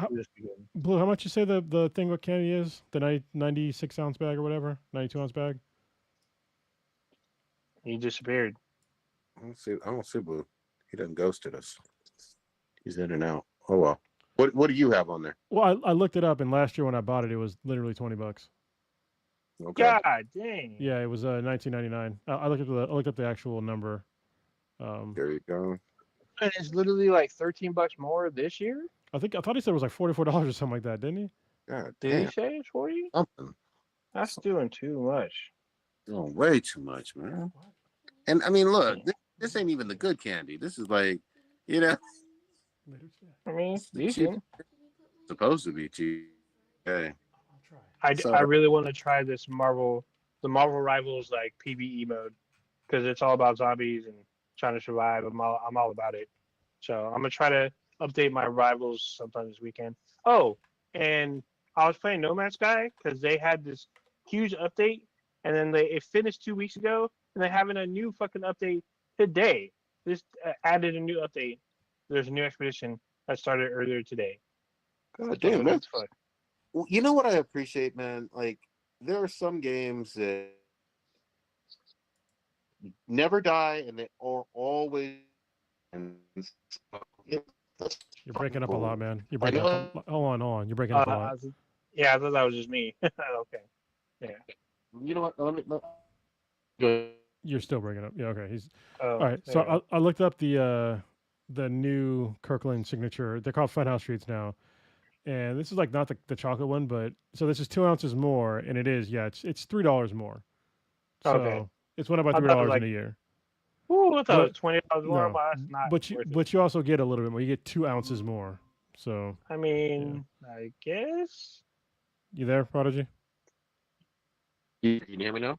S2: Blue, how much you say the thing with candy is? The 96-ounce bag or whatever? 92-ounce bag?
S3: He disappeared.
S1: I don't see Blue. He done ghosted us. He's in and out. Oh well. What do you have on there?
S2: Well, I looked it up, and last year when I bought it, it was literally $20.
S3: Okay. God dang.
S2: Yeah, it was $19.99. I looked up the actual number.
S1: There you go.
S3: And it's literally like $13 more this year.
S2: I thought he said it was like $44 or something like that, didn't he?
S1: God
S3: damn. Did he say it's 40?
S1: Something.
S3: That's doing too much.
S1: Doing way too much, man. And I mean, look, this ain't even the good candy. This is like, you know.
S3: I mean, decent.
S1: Supposed to be cheap. Okay.
S3: I really want to try the Marvel Rivals like PvE mode because it's all about zombies and trying to survive. I'm all about it. So I'm gonna try to update my Rivals sometime this weekend. Oh, and I was playing No Man's Sky because they had this huge update, and then it finished 2 weeks ago, and they're having a new fucking update today. Just added a new update. There's a new expedition that started earlier today.
S1: God damn, that's
S3: fun.
S1: You know what I appreciate, man? Like, there are some games that never die, and they are always.
S2: You're breaking up a lot, man. You're
S1: I
S2: breaking up.
S1: know.
S2: Hold on. You're breaking up a lot.
S3: Yeah, I thought that was just me. Okay. Yeah.
S1: You know what? Go.
S2: You're still breaking up. Yeah. Okay. He's
S3: Oh,
S2: all right. So I looked up the new Kirkland signature. They're called Funhouse Streets now, and this is like not the chocolate one, but so this is 2 ounces more, and it is it's $3 more. So
S3: okay.
S2: it's went up by
S3: I thought
S2: $3
S3: like,
S2: in a year.
S3: ooh, I thought it was
S2: But
S3: $20 more,
S2: no,
S3: but that's not
S2: but
S3: worth it.
S2: you also get a little bit more. You get 2 ounces more. So
S3: I mean, I guess.
S2: you there, Prodigy?
S1: You can hear me now?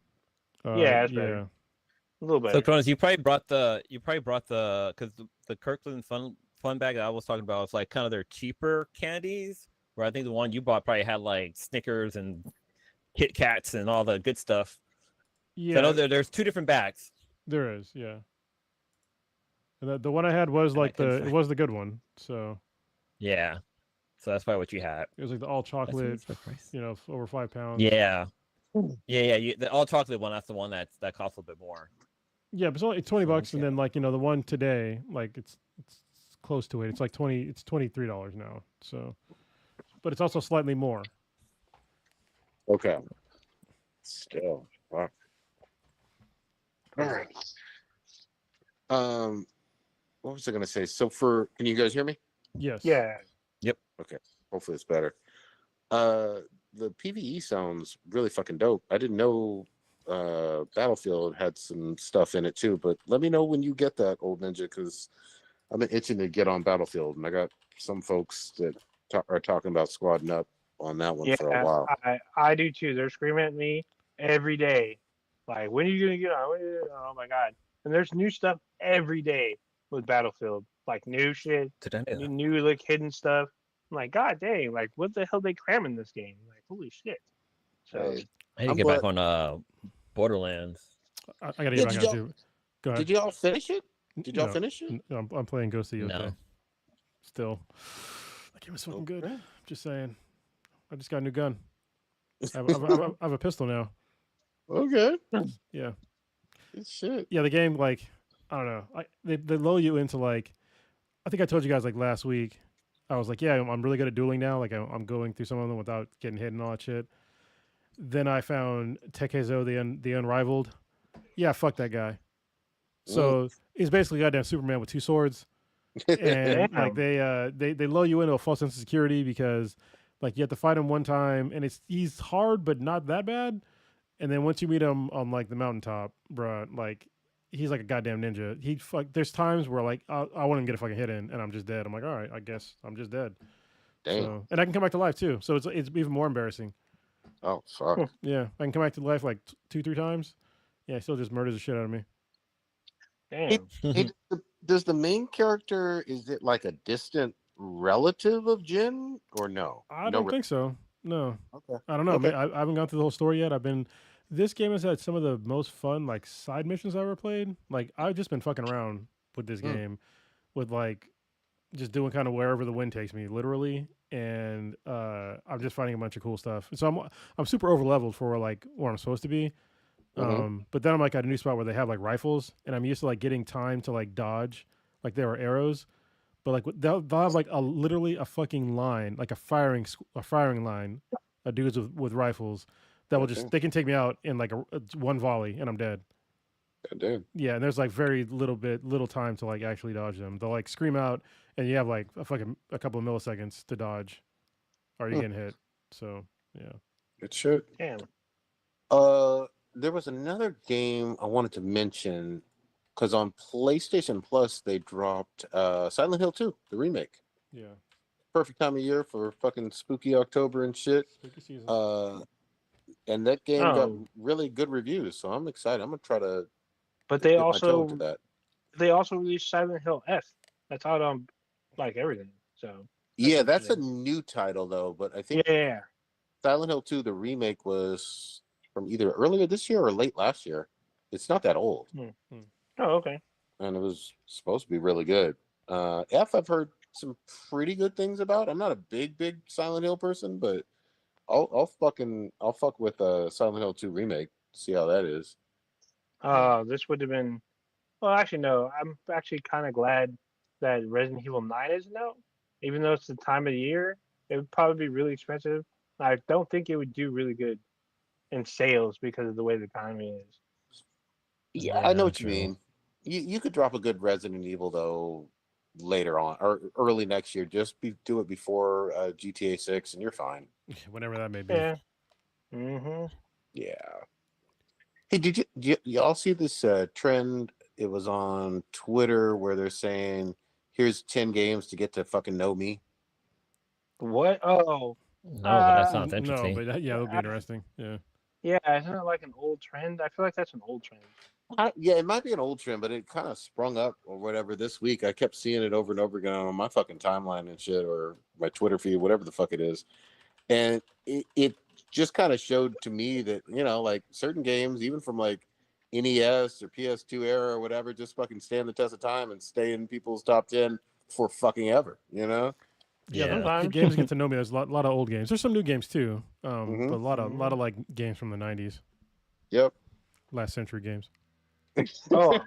S3: Yeah, it's
S2: Yeah.
S3: better. A little better.
S4: So Cronus, you probably brought the because the Kirkland fun bag that I was talking about was like kind of their cheaper candies. Where I think the one you bought probably had like Snickers and Kit Kats and all the good stuff.
S2: Yeah.
S4: So I know there's 2 different bags.
S2: There is, yeah. And the one I had was like it was the good one. So
S4: yeah, so that's probably what you had.
S2: it was like the all chocolate, over 5 pounds.
S4: Yeah, the all chocolate one. That's the one that costs a little bit more.
S2: Yeah, but it's only $20, and then like the one today, like it's close to it. It's like it's $23 now. So, but it's also slightly more.
S1: Okay. Still, wow. All right. What was I gonna say? So can you guys hear me?
S2: Yes.
S3: Yeah.
S4: Yep.
S1: Okay. Hopefully it's better. The PvE sounds really fucking dope. I didn't know Battlefield had some stuff in it too, but let me know when you get that, Old Ninja, because I've been itching to get on Battlefield, and I got some folks that are talking about squadding up on that one for a while.
S3: I do too. They're screaming at me every day, like, when are you gonna get on? Oh my god! And there's new stuff every day with Battlefield, like new shit, new like hidden stuff. I'm like, god dang, like what the hell they cram in this game? Like, holy shit! So
S4: I need to get back on Borderlands.
S2: I gotta get back on too. Go ahead.
S1: Did y'all finish it? Did y'all finish it?
S2: No, I'm playing Ghost of Yote.
S4: No.
S2: Still, that game was fucking good. Just saying. I just got a new gun. I have a pistol now.
S1: Okay.
S2: Yeah.
S1: Good shit.
S2: Yeah, the game, like, I don't know. They lull you into, like, I think I told you guys, like, last week, I was like, yeah, I'm really good at dueling now. Like, I'm going through some of them without getting hit and all that shit. Then I found Tekezo, the Unrivaled. Yeah, fuck that guy. So he's basically goddamn Superman with 2 swords. And, like, they lull you into a false sense of security because, like, you have to fight him one time, and he's hard, but not that bad. And then once you meet him on, like, the mountaintop, bruh, like, he's like a goddamn ninja. There's times where, like, I want him to get a fucking hit in, and I'm just dead. I'm like, all right, I guess I'm just dead.
S1: Damn.
S2: So, and I can come back to life, too. So it's even more embarrassing.
S1: Oh, fuck.
S2: Yeah, I can come back to life, like, 2-3 times. Yeah, he still just murders the shit out of me.
S3: damn.
S1: Does the main character, is it like a distant relative of Jin, or no?
S2: I don't think so. No.
S1: Okay.
S2: I don't know.
S1: Okay.
S2: I haven't gone through the whole story yet. This game has had some of the most fun, like, side missions I've ever played. Like, I've just been fucking around with this game with, like, just doing kind of wherever the wind takes me, literally. And I'm just finding a bunch of cool stuff. So I'm super over leveled for, like, where I'm supposed to be. But then I'm, like, at a new spot where they have, like, rifles, and I'm used to, like, getting time to, like, dodge. Like, there are arrows. But, like, they'll have, like, literally a fucking line, like a firing line of dudes with rifles that will they can take me out in, like, one volley, and I'm dead.
S1: Damn.
S2: Yeah, and there's, like, very little time to, like, actually dodge them. They'll, like, scream out, and you have, like, a couple of milliseconds to dodge, or you're getting hit. So, yeah.
S1: Good shit.
S3: Damn.
S1: There was another game I wanted to mention, because on PlayStation Plus they dropped Silent Hill 2, the remake.
S2: Yeah.
S1: Perfect time of year for fucking spooky October and shit.
S2: Spooky season.
S1: And that game got really good reviews, so I'm excited. I'm gonna try to.
S3: But they also released Silent Hill F. That's out on, like, everything. So.
S1: Yeah, that's a new title though, but I think Silent Hill 2, the remake, was from either earlier this year or late last year. It's not that old.
S3: Oh, okay.
S1: And it was supposed to be really good. F, I've heard some pretty good things about. I'm not a big Silent Hill person, but I'll fuck with Silent Hill 2 remake. See how that is.
S3: This would have been. Well, actually, no. I'm actually kind of glad that Resident Evil 9 isn't out. Even though it's the time of the year, it would probably be really expensive. I don't think it would do really good in sales because of the way the economy is.
S1: Yeah, I know what you mean. You could drop a good Resident Evil though later on or early next year. Just do it before GTA 6, and you're fine.
S2: Whenever that may be.
S3: Yeah. Mm-hmm.
S1: Yeah. Hey, did y'all see this trend? It was on Twitter where they're saying, "Here's 10 games to get to fucking know me."
S3: What? Oh.
S4: No, but that sounds
S2: No,
S4: interesting.
S2: but yeah, it'll be interesting. Yeah.
S3: Yeah, isn't it like an old trend? I feel like that's an old trend.
S1: Yeah, it might be an old trend, but it kind of sprung up or whatever this week. I kept seeing it over and over again on my fucking timeline and shit, or my Twitter feed, whatever the fuck it is. And it just kind of showed to me that, like certain games, even from like NES or PS2 era or whatever, just fucking stand the test of time and stay in people's top 10 for fucking ever,
S2: Yeah,
S3: sometimes.
S2: the games get to know me. There's a lot of old games. There's some new games too, but a lot of
S3: Mm-hmm.
S2: like games from the '90s,
S1: Yep.
S2: last century games.
S3: Oh,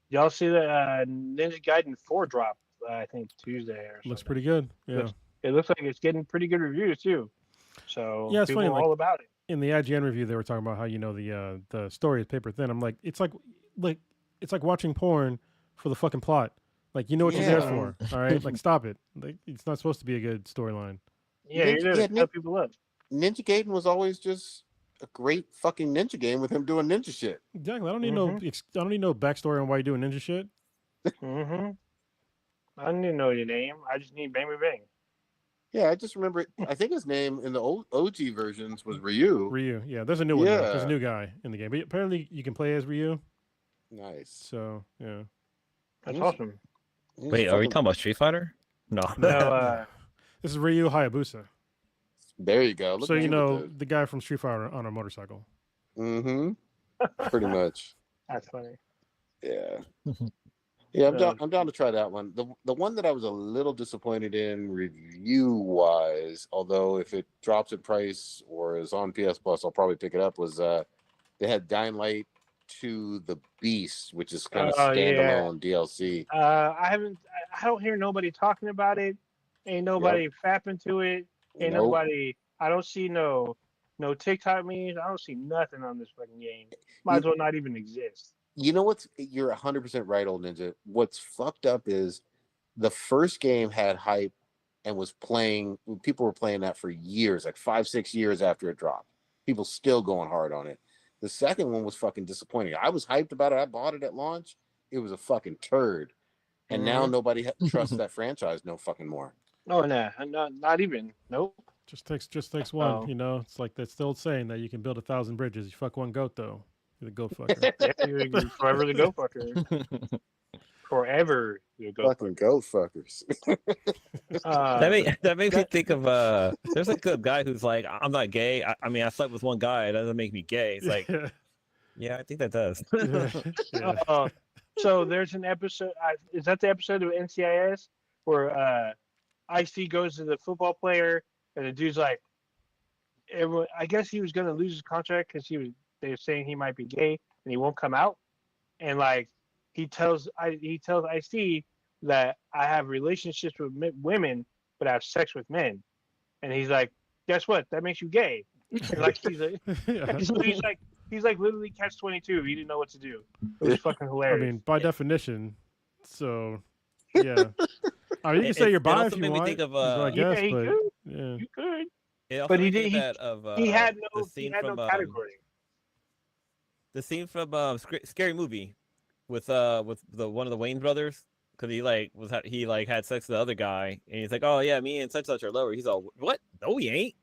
S3: y'all see that Ninja Gaiden 4 dropped? I think Tuesday or something.
S2: Looks pretty good. Yeah.
S3: It looks like it's getting pretty good reviews too. So
S2: Yeah, it's
S3: people
S2: funny,
S3: are all about it.
S2: In the IGN review, they were talking about how the story is paper thin. I'm like, it's like watching porn for the fucking plot. Like, you know what you're there for. All right, like stop it. Like, it's not supposed to be a good storyline.
S3: Yeah, you're there to cut people up.
S1: Ninja Gaiden was always just a great fucking ninja game with him doing ninja shit.
S2: Exactly. I don't need no backstory on why you're doing ninja shit.
S3: Mm-hmm. I don't need to know your name. I just need bang bang bang.
S1: Yeah, I just remember. I think his name in the old OG versions was Ryu.
S2: Ryu. Yeah, there's a new one. Now. There's a new guy in the game, but apparently you can play as Ryu.
S1: Nice.
S2: So yeah,
S3: that's awesome.
S4: Wait, are we talking about Street Fighter? No.
S3: No.
S2: This is Ryu Hayabusa.
S1: There you go. Look
S2: so the guy from Street Fighter on a motorcycle.
S1: Mm-hmm. Pretty much.
S3: That's funny.
S1: Yeah. Yeah, I'm down to try that one. The one that I was a little disappointed in review wise, although if it drops in price or is on PS Plus, I'll probably pick it up. Was they had Dying Light to the Beast, which is kind of standalone DLC.
S3: I don't hear nobody talking about it. Ain't nobody fapping to it. Ain't nobody. I don't see no TikTok memes. I don't see nothing on this fucking game. Might as well not even exist.
S1: You know what's? You're 100% right, old ninja. What's fucked up is the first game had hype and was playing. People were playing that for years, like 5-6 years after it dropped. People still going hard on it. The second one was fucking disappointing. I was hyped about it. I bought it at launch. It was a fucking turd, and now nobody trusts that franchise no fucking more.
S3: Oh no, not even. Nope.
S2: Just takes one. You know, it's like that still saying that you can build 1,000 bridges. You fuck one goat though. You're the goat fucker.
S3: Yeah, you're forever the goat fucker. Forever the goat
S1: fucking goat fuckers.
S4: That makes me think of there's a good guy who's like, I'm not gay. I mean, I slept with one guy. It doesn't make me gay. It's like, yeah, I think that does.
S3: So there's an episode. Is that the episode of NCIS where Ice-T goes to the football player and the dude's like, I guess he was gonna lose his contract because they were saying he might be gay and he won't come out, and like he tells Ice-T that I have relationships with women but I have sex with men, and he's like, guess what? That makes you gay. And like he's like literally catch-22. He didn't know what to do. It was fucking hilarious.
S2: I mean, by definition, so yeah. I mean, you can say you're bi if you want.
S4: Think of,
S2: I guess,
S3: he
S2: but
S3: could.
S2: Yeah.
S3: You could.
S4: But
S3: he did. He had no category.
S4: The scene from Scary Movie with the one of the Wayne brothers, because he had sex with the other guy, and he's like, oh yeah, me and such are lower. He's all, what? No, we ain't.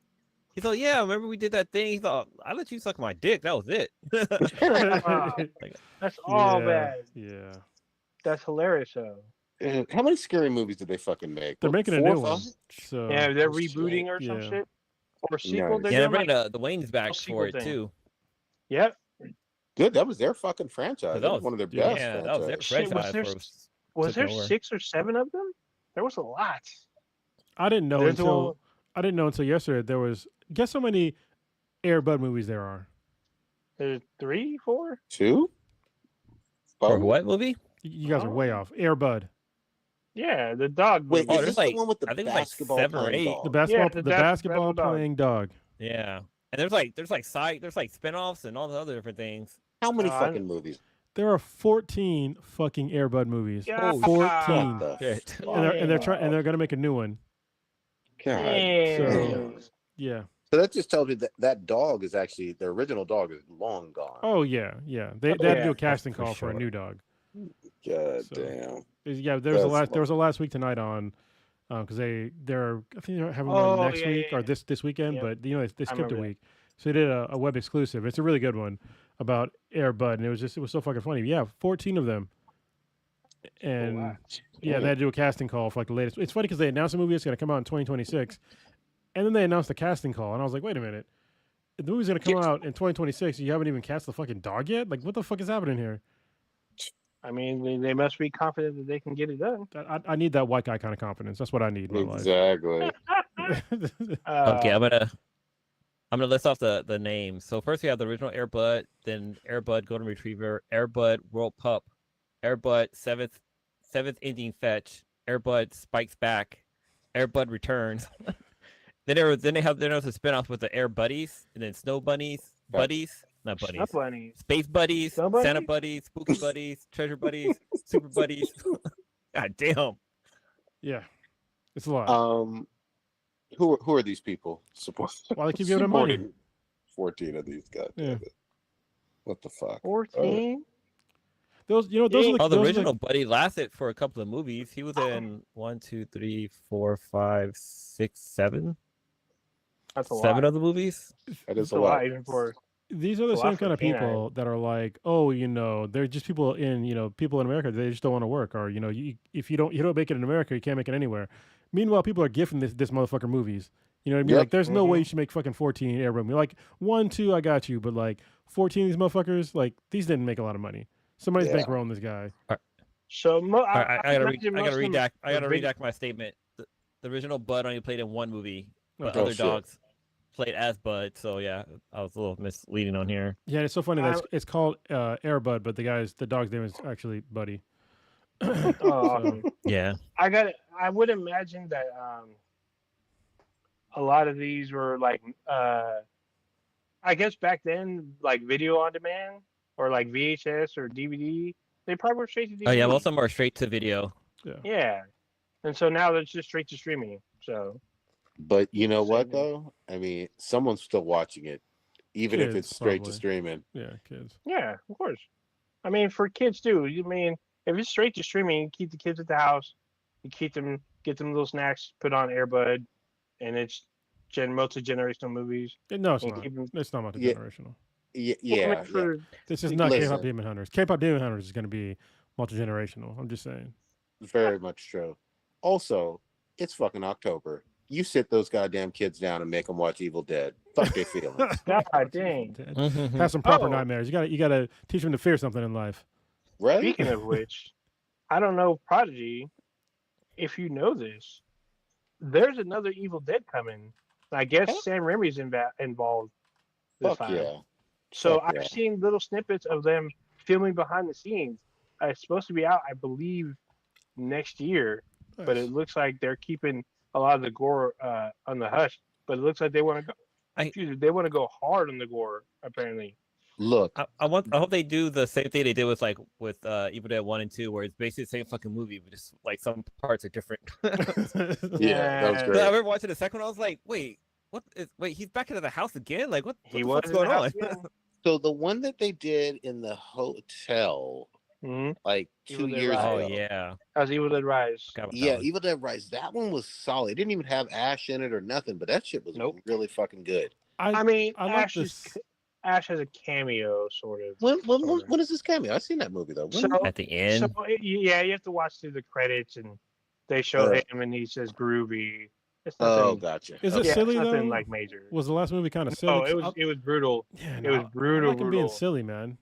S4: He's like, yeah, remember we did that thing? He thought, I let you suck my dick. That was it.
S3: That's all bad.
S2: Yeah.
S3: That's hilarious though.
S1: How many Scary Movies did they fucking make?
S2: They're making a new one. So
S3: yeah, they're rebooting or some shit. Or sequel.
S1: Nice.
S4: Yeah, they're bringing the Wayne's back for it too.
S3: Yep.
S1: Good. That was their fucking franchise. That was one of their best.
S4: Yeah, that was their franchise.
S3: Was there 6 or 7 of them? There was a lot.
S2: I didn't know until I didn't know until yesterday there was. Guess how many Air Bud movies there are?
S3: There's 3, 4.
S1: 2?
S4: For what movie?
S2: You guys are way off. Air Bud.
S3: Yeah, the dog movie.
S1: Wait, is
S4: there's
S1: this the one with the
S4: I think
S1: basketball
S4: 7 or
S1: playing
S4: 8.
S1: dog?
S2: The basketball,
S3: Yeah,
S2: the basketball playing dog.
S4: Yeah, and there's spinoffs and all the other different things.
S1: How many fucking movies?
S2: There are 14 fucking Air Bud movies.
S3: Yeah.
S2: 14.
S4: Shit.
S2: And they're gonna make a new one.
S1: God.
S2: So, yeah.
S1: So that just tells me that that dog is actually the original dog is long gone.
S2: Oh yeah. They had to do a casting call for a new dog.
S1: God
S2: So,
S1: damn.
S2: Yeah, there was a last week tonight on because I think they're having one next week or this weekend,
S3: Yep.
S2: but they skipped a
S3: remember
S2: week, so they did a web exclusive. It's a really good one about Air Bud, and it was so fucking funny. Yeah, 14 of them, and
S3: wow.
S2: yeah, they had to do a casting call for like the latest. It's funny because they announced the movie it's going to come out in 2026, and then they announced the casting call, and I was like, wait a minute, the movie's going to come out in 2026, and you haven't even cast the fucking dog yet? Like, what the fuck is happening here?
S3: I mean, they must be confident that they can get it done.
S2: I need that white guy kind of confidence. That's what I need in my
S1: Exactly.
S2: life.
S4: Okay, I'm gonna list off the names. So first we have the original Air Bud, then Air Bud Golden Retriever, Air Bud World Pup, Air Bud seventh Indian Fetch, Air Bud Spikes Back, Air Bud Returns. then there was a spinoff with the Air Buddies, and then Snow Bunnies, Buddies, not Buddies,
S3: Not bunnies.
S4: Space Buddies,
S3: Snow Bunnies?
S4: Santa Buddies, Spooky Buddies, Treasure Buddies, Super Buddies. God damn.
S2: Yeah, it's a lot.
S1: Who are these people?
S2: Why they keep giving them money?
S1: 14 of these guys.
S2: Yeah.
S1: What the fuck?
S3: 14.
S2: Those are the,
S4: The
S2: those are
S4: original Buddy lasted for a couple of movies. He was in 1, 2, 3, 4, 5, 6, 7.
S3: That's a
S4: 7
S3: lot.
S4: of the movies.
S1: That is
S3: That's
S1: a lot.
S3: even for.
S2: These are the
S3: Well,
S2: same
S3: that's
S2: kind of
S3: for canine.
S2: people that are like, oh, they're just people people in America. They just don't want to work, or if you don't make it in America, you can't make it anywhere. Meanwhile, people are gifting this motherfucker movies. You know what I mean?
S1: Yep.
S2: Like, there's no way you should make fucking 14 Air Bud movies. Like 1, 2, I got you, but like 14 of these motherfuckers, like these didn't make a lot of money. Somebody's
S1: Yeah.
S2: bankrolling this guy.
S3: So
S4: I gotta
S3: imagine most of them are big-
S4: redact my statement. The original Bud only played in one movie, but
S2: Oh,
S4: other
S1: shit.
S4: dogs played as Bud. So yeah, I was a little misleading on here.
S2: Yeah, it's so funny that it's called Air Bud, but the dog's name is actually Buddy.
S3: Oh,
S4: Yeah.
S3: I would imagine that a lot of these were like I guess back then like video on demand or like VHS or DVD. They probably were straight to DVD.
S4: Oh yeah, most of them are straight to video.
S3: Yeah, and so now it's just straight to streaming. So,
S1: But you know what
S3: Same.
S1: though? I mean, someone's still watching it, even if
S2: Kids,
S1: it's straight
S2: probably.
S1: to streaming.
S2: Yeah, kids.
S3: yeah, of course. I mean, for kids too. You mean if it's straight to streaming, you keep the kids at the house. You get them little snacks, put on Air Bud, and it's multi-generational movies.
S2: No, it's
S3: And
S2: not.
S3: keep 'em-
S2: It's not
S1: Yeah.
S2: multi-generational.
S1: Yeah,
S3: Well, I mean,
S1: yeah.
S3: for-
S2: This is not
S1: Listen.
S2: K-pop Demon Hunters. K-pop Demon Hunters is going to be multi-generational. I'm just saying.
S1: Very much true. Also, it's fucking October. You sit those goddamn kids down and make them watch Evil Dead. Fuck their feelings,
S3: God dang.
S2: Have some proper
S3: Oh.
S2: nightmares. You gotta teach them to fear something in life.
S1: right?
S3: Speaking of which, I don't know, Prodigy, if you know this, there's another Evil Dead coming. I guess
S1: Huh?
S3: Sam Raimi's involved this
S1: Fuck
S3: time.
S1: yeah.
S3: So
S1: Fuck yeah.
S3: I've seen little snippets of them filming behind the scenes. It's supposed to be out, I believe, next year, but it looks like they're keeping a lot of the gore on the hush. But it looks like they want to go. They want to go hard on the gore, apparently.
S1: Look,
S4: I hope they do the same thing they did with Evil Dead 1 and 2, where it's basically the same fucking movie, but just like some parts are different.
S1: yeah, that was
S3: Yeah.
S4: So I
S1: great.
S4: remember watching the second one, I was like, wait, he's back into the house again? Like, what
S3: He
S4: the
S3: was
S4: fuck's
S3: in the
S4: going on?
S3: house again.
S1: So the one that they did in the hotel,
S3: Mhm.
S1: like
S3: Evil
S1: 2
S3: Dead
S1: years
S3: Rise.
S4: Oh
S1: ago.
S4: yeah.
S3: That was Evil Dead Rise.
S4: Forgot about that
S1: Yeah,
S4: one.
S1: Evil Dead Rise. That one was solid. It didn't even have Ash in it or nothing, but that shit was
S3: Nope.
S1: really fucking good.
S3: I mean,
S2: I like this.
S3: Ash has a cameo, sort of.
S1: When is this cameo? I've seen that movie though. When-
S3: So-
S4: At the end.
S3: So yeah, you have to watch through the credits, and they show
S1: Uh.
S3: him, and he says groovy. It's
S1: oh,
S3: nothing.
S1: gotcha.
S2: Is
S1: Okay.
S2: it
S3: yeah,
S2: silly
S3: it's nothing
S2: though?
S3: like major.
S2: Was the last movie kind of silly?
S3: Oh, it was brutal.
S2: Yeah,
S3: It was brutal.
S2: I like him being
S3: brutal.
S2: silly, man.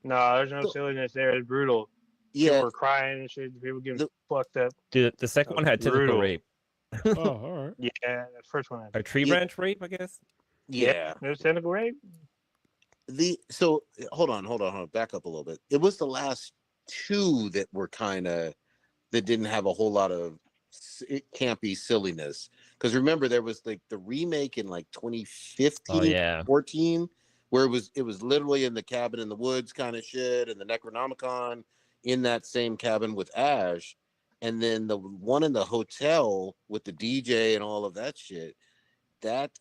S3: No, there's no
S1: So-
S3: silliness there. It's brutal. People
S1: Yeah,
S3: were crying and shit. People getting
S1: The-
S3: fucked up.
S4: Dude, the second one had typical
S3: Brutal.
S4: rape.
S2: Oh, all right. right?
S3: Yeah, the first one.
S4: A tree branch rape, I guess.
S1: Yeah.
S3: There's tentacle rape.
S1: So hold on, back up a little bit. It was the last two that were kind of that didn't have a whole lot of campy silliness. Because remember, there was like the remake in like 2015, 14, where it was literally in the cabin in the woods kind of shit, and the Necronomicon in that same cabin with Ash, and then the one in the hotel with the DJ and all of that shit. That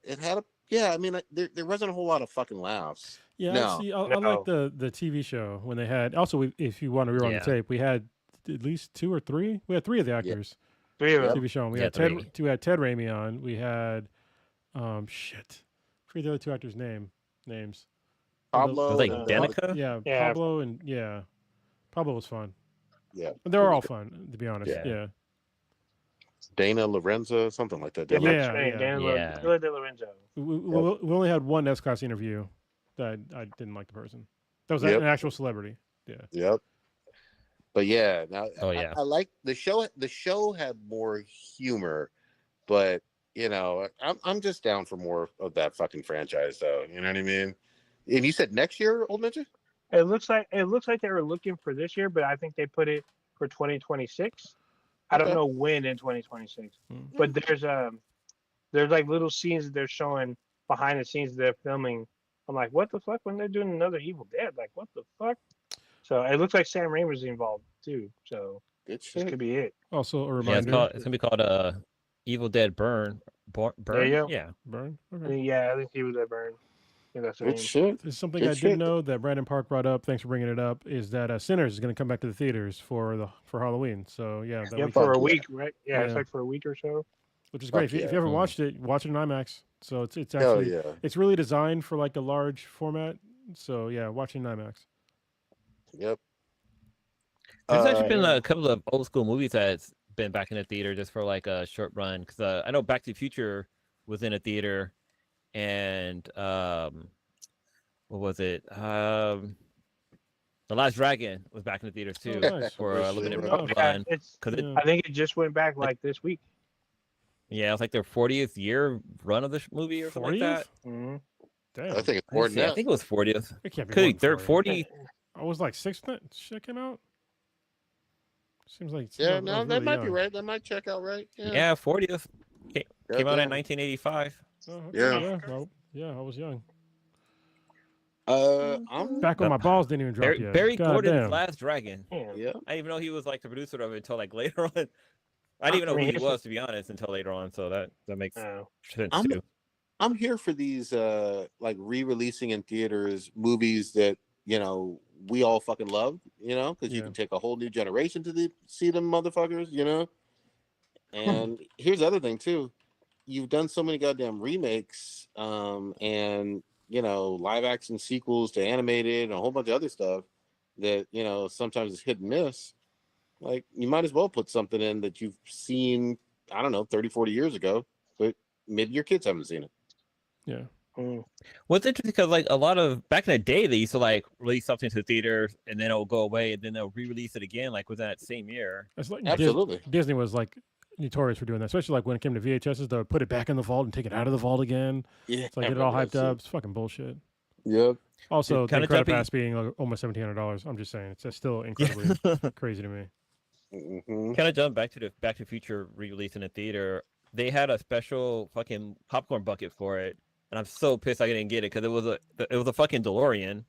S1: it had a I mean there wasn't a whole lot of fucking laughs.
S2: Yeah,
S1: No.
S2: see, I like the TV show when they had. Also, if you want to rewind the tape, we had at least 2 or 3. We had 3 of the actors.
S3: 3 of them.
S2: TV show. We had Ted Raimi on. We had forget the other 2 actors' names.
S1: Pablo,
S4: like Danica.
S2: Yeah, Pablo and Pablo was fun.
S1: Yeah,
S2: they were all fun to be honest. Yeah.
S1: Dana Lorenzo, something like that.
S3: Dana De Lorenzo.
S2: We only had one S-Class interview that I didn't like the person. That was an actual celebrity. Yeah.
S1: Yep. But yeah, now
S4: I
S1: like the show. The show had more humor, but you know, I'm just down for more of that fucking franchise, though. You know what I mean? And you said next year, Old Ninja?
S3: It looks like they were looking for this year, but I think they put it for 2026. I don't know when in 2026, but there's like little scenes that they're showing behind the scenes that they're filming. I'm like, what the fuck? When they're doing another Evil Dead, like what the fuck? So it looks like Sam Raimi's involved too. So this could be it.
S2: Also a reminder.
S4: Yeah, it's gonna be called Evil Dead Burn. Burn.
S3: There you go.
S4: Yeah.
S2: Burn. Okay.
S3: Yeah, I think Evil Dead Burn. That's
S2: There's something I didn't know that Brandon Park brought up. Thanks for bringing it up. Is that Sinners is going to come back to the theaters for Halloween? So yeah,
S3: for a week, right? Yeah, it's like for a week or so.
S2: Which is great. If you ever watched it, watch it in IMAX. So it's actually it's really designed for like a large format. So yeah, watch it in IMAX.
S1: Yep.
S4: There's actually been a couple of old school movies that's been back in the theater just for like a short run. Because I know Back to the Future was in a theater. And what was it? The Last Dragon was back in the theaters too for a limited run.
S3: I think it just went back like this week.
S4: Yeah, it was like their 40th year run of the movie or something like that.
S3: Mm-hmm.
S2: Damn.
S1: I think it's more than that.
S4: I think it was 40th.
S2: It can't be
S4: Could be third 40.
S2: I was like 6th when shit came out. Seems like
S1: that might be right. That might check out right.
S4: Yeah, 40th. Came out in 1985.
S2: Oh, okay. Yeah, I was young.
S1: I'm
S2: back when my balls didn't even drop yet.
S4: Barry Gordon's Last Dragon.
S1: Yeah.
S4: I didn't even know he was like the producer of it until like later on. I didn't even know who he was, to be honest, until later on. So that makes sense too.
S1: I'm here for these like re-releasing in theaters movies that we all fucking love, because you can take a whole new generation to see them motherfuckers, And here's the other thing too. You've done so many goddamn remakes, and live action sequels to animated and a whole bunch of other stuff that sometimes it's hit and miss. Like you might as well put something in that you've seen, I don't know, 30, 40 years ago, but maybe your kids haven't seen it.
S2: Yeah.
S4: What's interesting because like a lot of back in the day they used to like release something to the theater and then it'll go away and then they'll re-release it again like within that same year.
S2: It's like
S1: absolutely
S2: Disney was like notorious for doing that, especially like when it came to VHSs. They would put it back in the vault and take it out of the vault again.
S1: Yeah,
S2: it's like get it all hyped up. It's fucking bullshit.
S1: Yep.
S2: Also, the credit pass being almost $1,700. I'm just saying, it's still incredibly crazy to me.
S4: Kind of jump back to the Back to the Future re-release in the theater. They had a special fucking popcorn bucket for it, and I'm so pissed I didn't get it because it was a fucking DeLorean,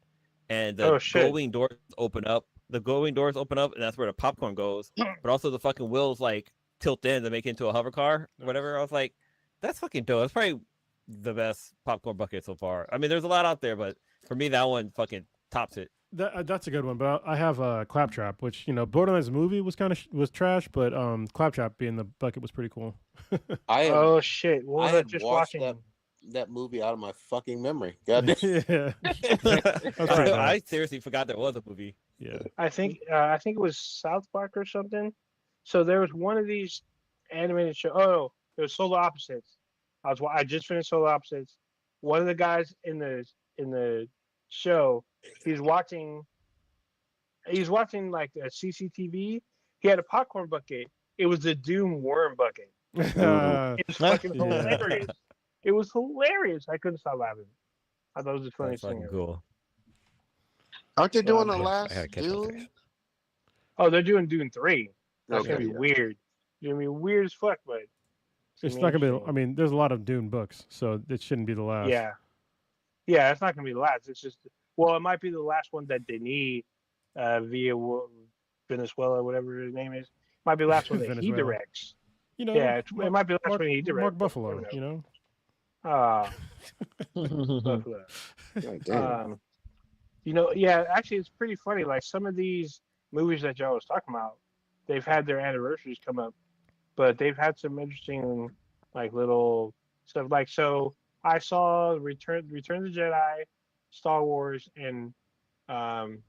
S4: and the glowing doors open up. The glowing doors open up, and that's where the popcorn goes. But also the fucking wheels like tilt in to make it into a hover car, or whatever. I was like, that's fucking dope. That's probably the best popcorn bucket so far. I mean, there's a lot out there, but for me, that one fucking tops it.
S2: That's a good one. But I have Claptrap, which Borderlands movie was trash, but Claptrap being the bucket was pretty cool.
S3: Oh shit! What was I just watching?
S1: That movie out of my fucking memory. God damn.
S4: I seriously forgot there was a movie.
S2: Yeah.
S3: I think it was South Park or something. So there was one of these animated shows. Oh, it was Solar Opposites. I just finished Solar Opposites. One of the guys in the show, he's watching like a CCTV. He had a popcorn bucket. It was the Doom worm bucket. It's fucking hilarious. It was hilarious. I couldn't stop laughing. I thought it was the funniest thing ever.
S4: Cool.
S1: Aren't they doing the
S4: I
S1: last
S4: gotta catch up
S1: Dune?
S4: there.
S3: Oh, they're doing Dune 3. That's
S1: Okay,
S3: gonna be weird. It's gonna be weird as fuck, but
S2: It's not gonna be. I mean, there's a lot of Dune books, so it shouldn't be the last.
S3: yeah, yeah, it's not gonna be the last. It's just, well, it might be the last one that they need via Venezuela, whatever his name is. Might be the last one that he directs.
S2: You know,
S3: yeah, it might be the last one he directs.
S2: Mark Buffalo, you know.
S3: Ah, Buffalo. You know, yeah, actually, it's pretty funny. Like some of these movies that y'all was talking about, they've had their anniversaries come up, but they've had some interesting, like, little stuff. Like, so I saw Return of the Jedi, Star Wars, and Phantom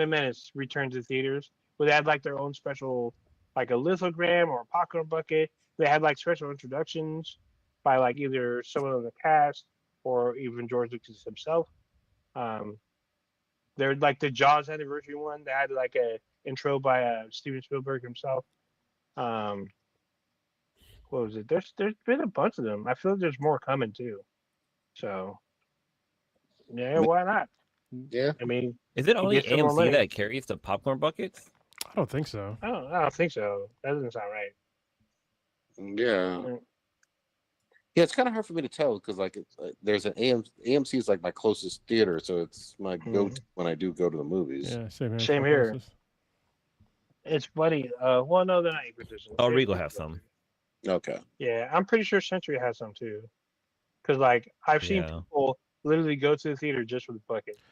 S3: Menace return to theaters, where they had like their own special, like a lithogram or a popcorn bucket. They had like special introductions by like either someone on the cast or even George Lucas himself. They're like the Jaws anniversary one. They had like a intro by Steven Spielberg himself. What was it? There's been a bunch of them. I feel like there's more coming too. So yeah, why not?
S1: Yeah.
S3: I mean,
S4: is it only AMC that carries the popcorn buckets?
S2: I don't think so.
S3: I don't think so. That doesn't sound right.
S1: Yeah. Yeah, it's kind of hard for me to tell because like there's an AMC is like my closest theater, so it's my go-to when I do go to the movies.
S2: Yeah, same here.
S3: Same here. It's funny. Well, no, they're not equidistant.
S4: Oh, Regal has some.
S1: Okay.
S3: Yeah, I'm pretty sure Century has some too. Because like I've seen people literally go to the theater just for the bucket.
S2: I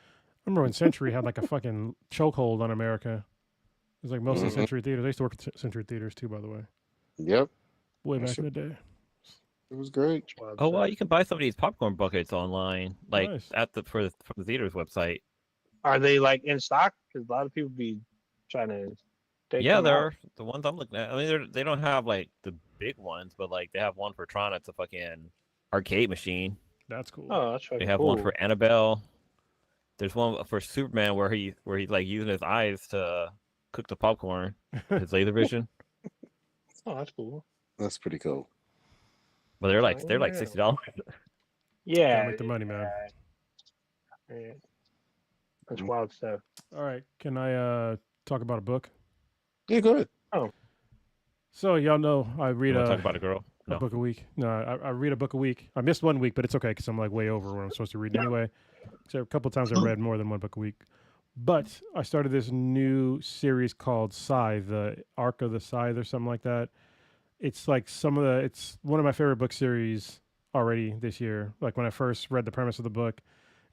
S2: remember when Century had like a fucking chokehold on America. It was like most of the Century theaters. I used to work at Century theaters too, by the way.
S1: Yep.
S2: Way back in the day.
S1: It was great.
S4: Oh well, you can buy some of these popcorn buckets online, like at from the theater's website.
S3: Are they like in stock? Because a lot of people be trying to.
S4: They're the ones I'm looking at. I mean, they don't have like the big ones, but like they have one for Tron. It's a fucking arcade machine.
S2: That's cool.
S3: Oh, that's right.
S4: They have one for Annabelle. There's one for Superman where he's like using his eyes to cook the popcorn. His laser vision.
S3: Oh, that's cool.
S1: That's pretty cool.
S4: Well, they're like $60.
S3: Yeah,
S2: gotta make the money, man.
S3: Yeah. That's wild stuff.
S2: All right, can I talk about a book?
S1: Yeah, go ahead.
S3: Oh,
S2: so y'all know I read
S4: talk about a girl.
S2: A book a week. No, I read a book a week. I missed 1 week, but it's okay because I'm like way over what I'm supposed to read anyway. So a couple of times I read more than one book a week. But I started this new series called Scythe, the Arc of the Scythe or something like that. It's like it's one of my favorite book series already this year. Like when I first read the premise of the book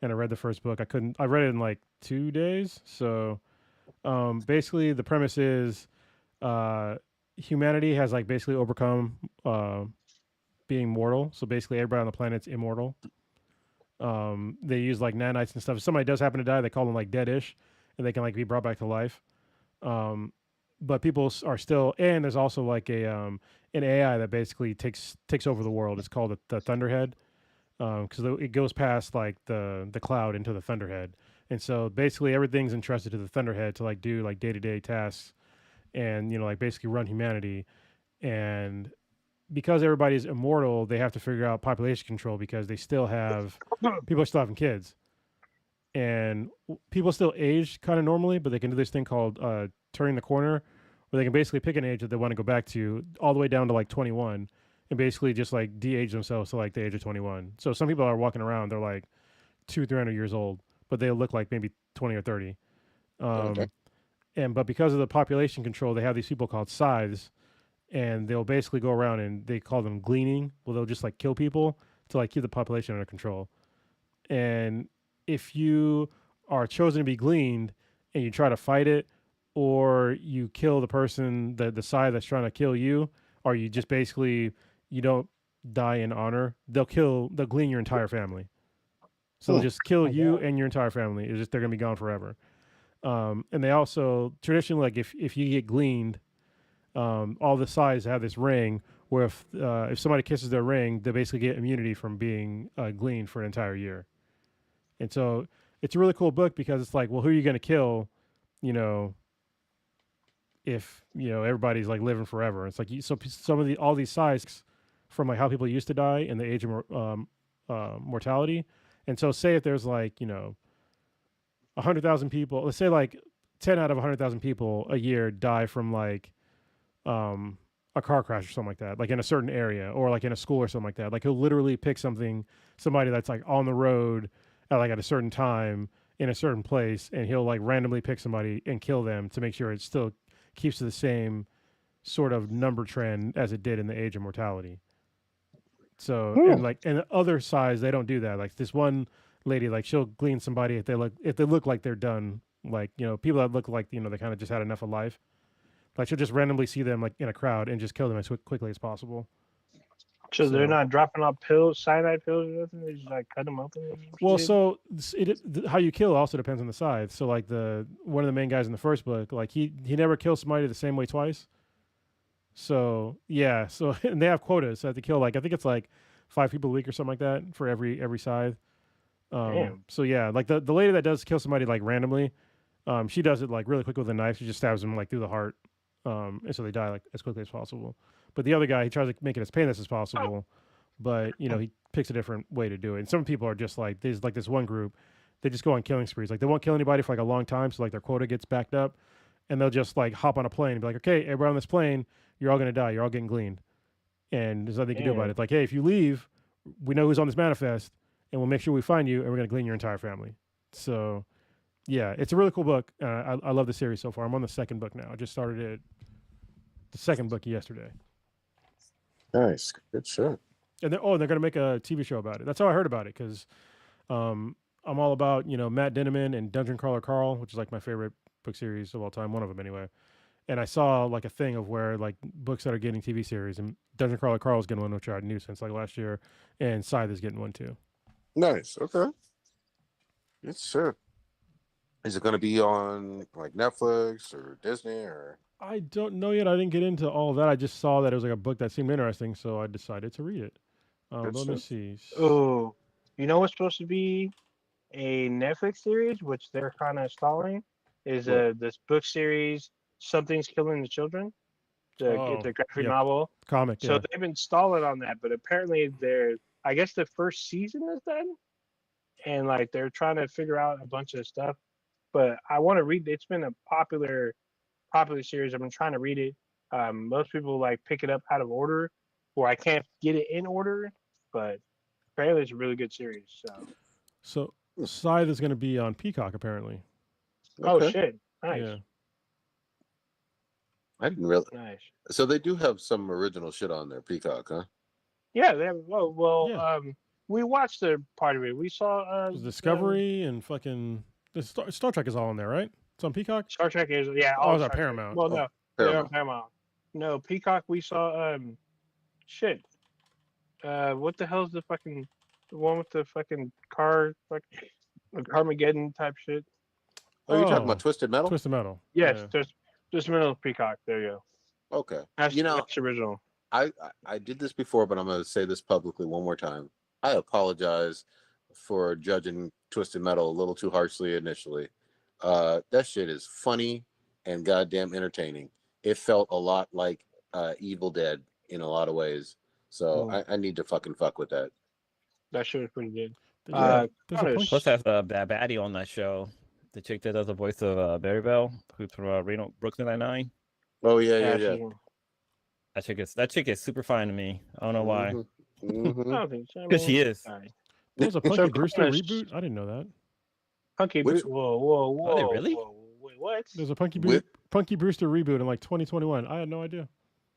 S2: and I read the first book, I read it in like 2 days. So basically the premise is humanity has like basically overcome being mortal. So basically everybody on the planet's immortal. They use like nanites and stuff. If somebody does happen to die, they call them like dead-ish and they can like be brought back to life. But people are still, and there's also like an AI that basically takes over the world. It's called the Thunderhead, because it goes past like the cloud into the Thunderhead, and so basically everything's entrusted to the Thunderhead to like do like day-to-day tasks, and like basically run humanity. And because everybody's immortal, they have to figure out population control because people are still having kids, and people still age kind of normally, but they can do this thing called turning the corner, where they can basically pick an age that they want to go back to all the way down to like 21 and basically just like de-age themselves to like the age of 21. So some people are walking around, they're like 200-300 years old, but they look like maybe 20 or 30. But because of the population control, they have these people called scythes, and they'll basically go around and they call them gleaning. Well, they'll just like kill people to like keep the population under control. And if you are chosen to be gleaned and you try to fight it, or you kill the person, the scythe that's trying to kill you, or you just basically, you don't die in honor, they'll glean your entire family. So they'll just kill you and your entire family. It's just, they're going to be gone forever. And they also, traditionally, like if you get gleaned, all the scythes have this ring where if somebody kisses their ring, they basically get immunity from being gleaned for an entire year. And so it's a really cool book because it's like, well, who are you going to kill, if everybody's like living forever. It's like so some of all these sites from like how people used to die in the age of mortality. And so say if there's like 100,000 people, let's say like 10 out of 100,000 people a year die from like a car crash or something like that, like in a certain area or like in a school or something like that. Like he'll literally pick somebody that's like on the road at a certain time in a certain place, and he'll like randomly pick somebody and kill them to make sure it still keeps to the same sort of number trend as it did in the age of mortality. So and like in other sides they don't do that. Like this one lady, like she'll glean somebody if they look like they're done. Like people that look like they kind of just had enough of life. Like she'll just randomly see them like in a crowd and just kill them as quickly as possible.
S3: So they're not dropping off pills, cyanide pills or nothing. They just like cut them open.
S2: Well, so how you kill also depends on the scythe. So like one of the main guys in the first book, like he never kills somebody the same way twice. So yeah, and they have quotas. So they have to kill like I think it's like 5 people a week or something like that for every scythe. So yeah, like the lady that does kill somebody like randomly, she does it like really quick with a knife. She just stabs them like through the heart, and so they die like as quickly as possible. But the other guy, he tries to make it as painless as possible, but he picks a different way to do it. And some people are just like there's like this one group, they just go on killing sprees. Like they won't kill anybody for like a long time, so like their quota gets backed up, and they'll just like hop on a plane and be like, okay, everybody on this plane, you're all gonna die, you're all getting gleaned, and there's nothing you can do about it. Like, hey, if you leave, we know who's on this manifest, and we'll make sure we find you, and we're gonna glean your entire family. So, yeah, it's a really cool book. I love the series so far. I'm on the second book now. I just started the second book yesterday.
S1: Nice, good shit.
S2: And they're going to make a TV show about it. That's how I heard about it because I'm all about Matt Dinniman and Dungeon Crawler Carl, which is like my favorite book series of all time, one of them anyway. And I saw like a thing of where like books that are getting TV series, and Dungeon Crawler Carl is getting one, which I knew since like last year, and Scythe is getting one too.
S1: Nice. Okay. Good shit. Is it going to be on like Netflix or Disney or?
S2: I don't know yet. I didn't get into all of that. I just saw that it was like a book that seemed interesting, so I decided to read it. Let me see.
S3: Oh, what's supposed to be a Netflix series, which they're kind of stalling, is this book series, Something's Killing the Children. It's a graphic novel.
S2: Comic,
S3: So they've been stalling on that, but apparently I guess the first season is done, and like they're trying to figure out a bunch of stuff. But I want to read. It's been a popular series. I've been trying to read it. Most people like pick it up out of order, or I can't get it in order. But apparently, it's a really good series.
S2: So Scythe is going to be on Peacock apparently.
S3: Okay. Oh shit! Nice.
S2: Yeah.
S1: I didn't really.
S3: Nice.
S1: So they do have some original shit on there, Peacock, huh?
S3: Yeah, they have. We watched a part of it. We saw
S2: Discovery and fucking Star Trek is all on there, right? It's on Peacock.
S3: Star Trek is
S2: Oh, it's on Paramount.
S3: Well, no, they're on Paramount. No, Peacock. We saw shit. What the hell's the one with the fucking car, Armageddon type shit?
S1: Oh, you're talking about Twisted Metal?
S2: Twisted Metal.
S3: Yes, Twisted Metal Peacock. There you
S1: go. Okay.
S3: That's original.
S1: I did this before, but I'm going to say this publicly one more time. I apologize for judging Twisted Metal a little too harshly initially. That shit is funny and goddamn entertaining. It felt a lot like Evil Dead in a lot of ways. So I need to fuck with that.
S3: That shit was pretty good.
S4: Plus, that's that baddie on that show. The chick that does the voice of Barry Bell, who's from Brooklyn Nine-Nine.
S1: Oh yeah.
S4: That chick is super fine to me. I don't know why.
S3: Mm-hmm.
S4: Because she is.
S2: There was a Punky Brewster reboot. I didn't know that.
S3: Punky Brewster. Whoa.
S4: Oh, really?
S3: Whoa. Wait, what?
S2: There's a Punky Brewster reboot in like 2021. I had no idea.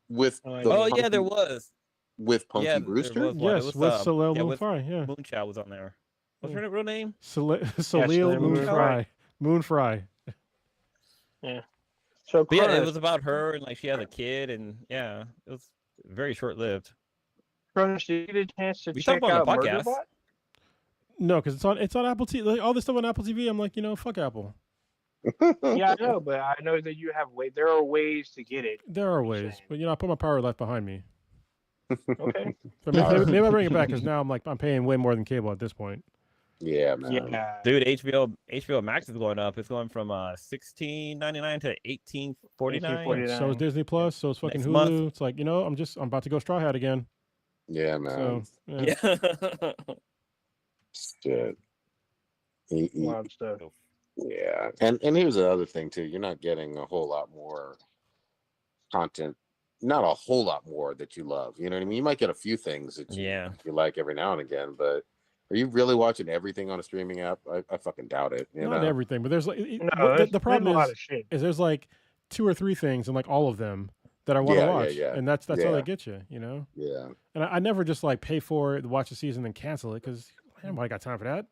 S4: There was.
S1: With Punky Brewster?
S2: Yes, with Soleil Moon Frye. Yeah.
S4: Moonchild was on there. What's her real name?
S2: Soleil Moon Frye. Moon Frye.
S3: Yeah. So
S4: it was about her and like she had a kid and it was very short lived.
S3: Cronus, did you get a chance to check
S4: out
S3: the podcast? Murderbot?
S2: No, because it's on Apple TV. Like, all this stuff on Apple TV, I'm like, fuck Apple.
S3: Yeah, I know, but I know that you have there are ways to get it.
S2: There are ways, but I put my power life behind me.
S3: Okay.
S2: But maybe I'll bring it back because now I'm paying way more than cable at this point.
S1: Yeah, man.
S3: Yeah.
S4: Dude, HBO Max is going up. It's going from $16.99 to $18.49.
S2: So is Disney Plus. So it's fucking
S4: Next
S2: Hulu.
S4: month.
S2: It's like, I'm about to go Straw Hat again.
S1: Yeah, man.
S2: So yeah.
S1: Shit.
S3: Wild stuff.
S1: Yeah, and here's the other thing too. You're not getting a whole lot more content. Not a whole lot more that you love. You know what I mean? You might get a few things that you like every now and again, but are you really watching everything on a streaming app? I fucking doubt it.
S2: Not everything, but there's like
S3: the
S2: problem
S3: a lot of shit.
S2: is there's like 2 or 3 things and like all of them that I want to watch, and that's all they get you,
S1: Yeah.
S2: And I never just like pay for it, watch the season, then cancel it because I got time for that.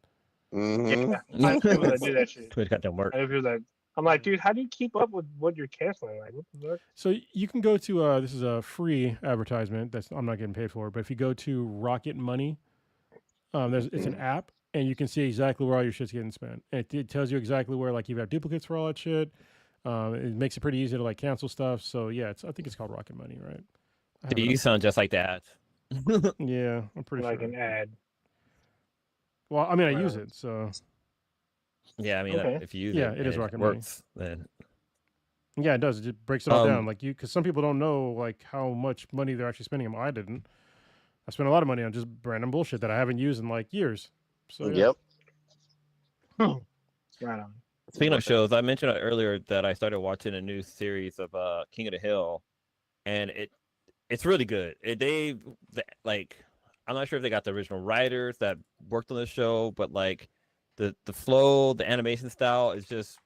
S1: Mm-hmm.
S3: Yeah, I know people that do that shit.
S4: Twitch got them work.
S3: I know people that. I'm like, dude, how do you keep up with what you're canceling? Like, what the fuck?
S2: So you can go to this is a free advertisement I'm not getting paid for, but if you go to Rocket Money, it's an app, and you can see exactly where all your shit's getting spent. And it tells you exactly where, like, you have duplicates for all that shit. It makes it pretty easy to like cancel stuff. So yeah, I think it's called Rocket Money, right?
S4: You sound just like that.
S2: Yeah, I'm pretty
S3: like
S2: sure.
S3: Like an ad.
S2: Well, I mean, I use it, so.
S4: Yeah, I mean, if you use
S2: it is Rocket
S4: works,
S2: Money.
S4: then.
S2: Yeah, it does. It just breaks it all down, like because some people don't know like how much money they're actually spending. I didn't. I spent a lot of money on just random bullshit that I haven't used in like years. So yeah.
S3: Yep. Right on.
S4: Speaking of shows, I mentioned earlier that I started watching a new series of King of the Hill, and it's really good. I'm not sure if they got the original writers that worked on the show, but like the flow, the animation style is just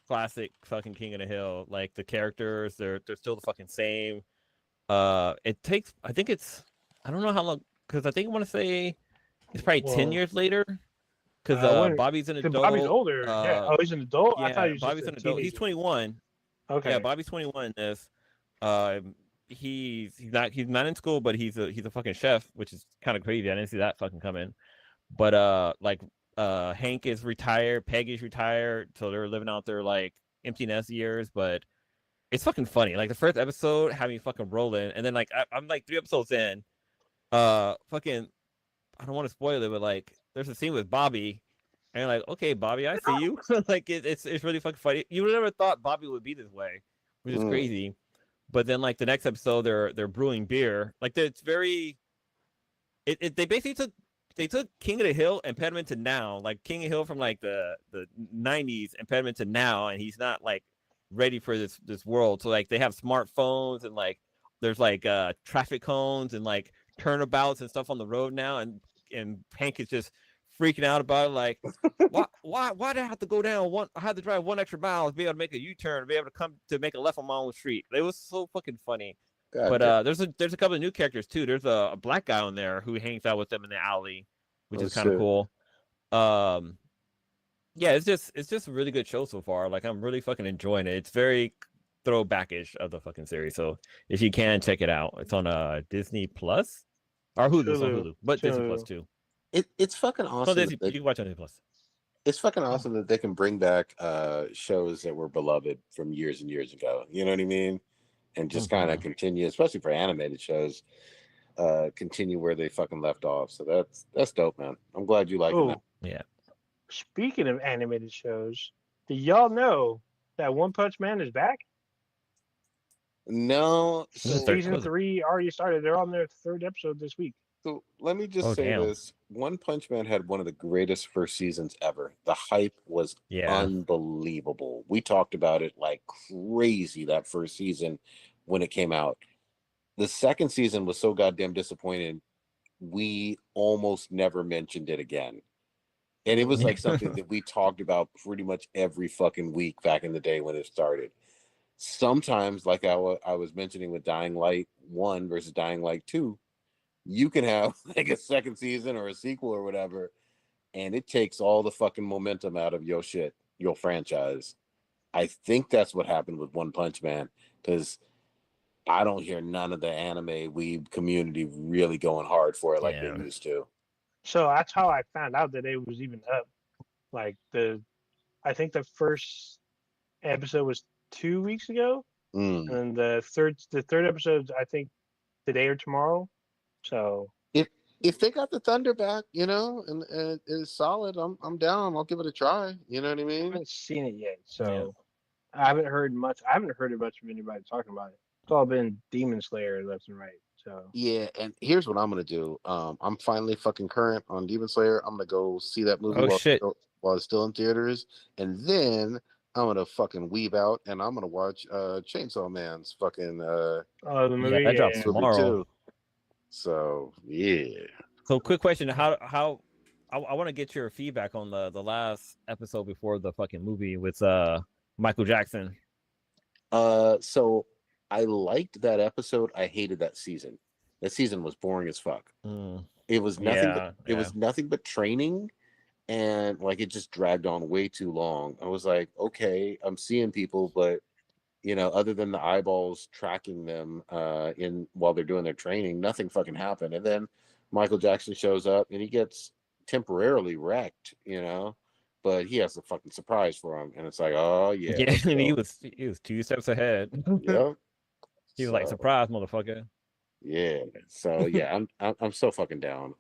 S4: classic fucking King of the Hill. Like the characters, they're still the fucking same. It takes, I don't know how long, because I want to say it's probably 10 years later. Because Bobby's an adult.
S3: Bobby's older. He's an adult.
S4: Yeah,
S3: I thought he was
S4: Bobby's an adult. He's 21.
S3: Okay.
S4: Yeah, Bobby's 21 in this. He's not in school, but he's a fucking chef, which is kind of crazy. I didn't see that fucking coming. But Hank is retired, Peggy's retired, so they're living out their like empty nest years. But it's fucking funny. Like the first episode had me fucking rolling, and then like I'm like 3 episodes in. Fucking, I don't want to spoil it, but like there's a scene with Bobby, and you're like, okay, Bobby, I see you. Like it's really fucking funny. You would never thought Bobby would be this way, which is crazy. But then like the next episode, they're brewing beer. Like it's very. They basically took King of the Hill and put him into now, like King of the Hill from like the 90s and put him into now, and he's not like ready for this world. So like they have smartphones and like there's like traffic cones and like turnabouts and stuff on the road now, and Hank is just freaking out about it, like why did I have to go down I had to drive 1 extra mile to be able to make a U-turn, to be able to come to make a left on my own street. It was so fucking funny. But there's a couple of new characters too. There's a black guy on there who hangs out with them in the alley, which is kind of cool. Yeah, it's just a really good show so far. Like I'm really fucking enjoying it. It's very throwbackish of the fucking series. So if you can check it out, it's on Disney Plus or Hulu. It's on Hulu, but Disney Plus too.
S1: It's fucking awesome.
S4: You can watch on Disney Plus.
S1: It's fucking awesome that they can bring back shows that were beloved from years and years ago. You know what I mean? And just kind of continue, especially for animated shows, continue where they fucking left off. So that's dope, man. I'm glad you like it.
S4: Yeah.
S3: Speaking of animated shows, do y'all know that One Punch Man is back?
S1: No.
S3: Season 3 already started. They're on their 3rd episode this week.
S1: So let me just say this. One Punch Man had one of the greatest first seasons ever. The hype was unbelievable. We talked about it like crazy that first season when it came out. The second season was so goddamn disappointing, we almost never mentioned it again. And it was like something that we talked about pretty much every fucking week back in the day when it started. Sometimes, like I was mentioning with Dying Light 1 versus Dying Light 2, you can have like a second season or a sequel or whatever, and it takes all the fucking momentum out of your shit, your franchise. I think that's what happened with One Punch Man, because I don't hear none of the anime weeb community really going hard for it like they used to.
S3: So that's how I found out that it was even up. Like I think the first episode was 2 weeks ago, and the third episode I think today or tomorrow. So
S1: if they got the Thunder back, and it's solid, I'm down. I'll give it a try. You know what I
S3: I
S1: mean?
S3: haven't seen it yet, so I haven't heard much. I haven't heard much of anybody talking about it. It's all been Demon Slayer left and right. So
S1: Yeah, and here's what I'm gonna do. I'm finally fucking current on Demon Slayer. I'm gonna go see that movie
S4: Oh shit!
S1: while it's still in theaters, and then I'm gonna fucking weave out and I'm gonna watch Chainsaw Man's fucking
S3: the
S4: Yeah,
S3: movie,
S4: that drops
S3: yeah.
S1: movie
S4: tomorrow.
S1: too. So yeah.
S4: So, quick question: How I want to get your feedback on the last episode before the fucking movie with Michael Jackson.
S1: So I liked that episode. I hated that season. That season was boring as fuck. It was nothing but it was nothing but training, and like it just dragged on way too long. I was like, okay, I'm seeing people, but other than the eyeballs tracking them in while they're doing their training, nothing fucking happened. And then Michael Jackson shows up and he gets temporarily wrecked, but he has a fucking surprise for him, and it's like, oh yeah,
S4: Yeah,
S1: let's
S4: he
S1: go.
S4: was 2 steps ahead.
S1: Yep.
S4: He was like, surprise, motherfucker.
S1: Yeah. So yeah, I'm so fucking down.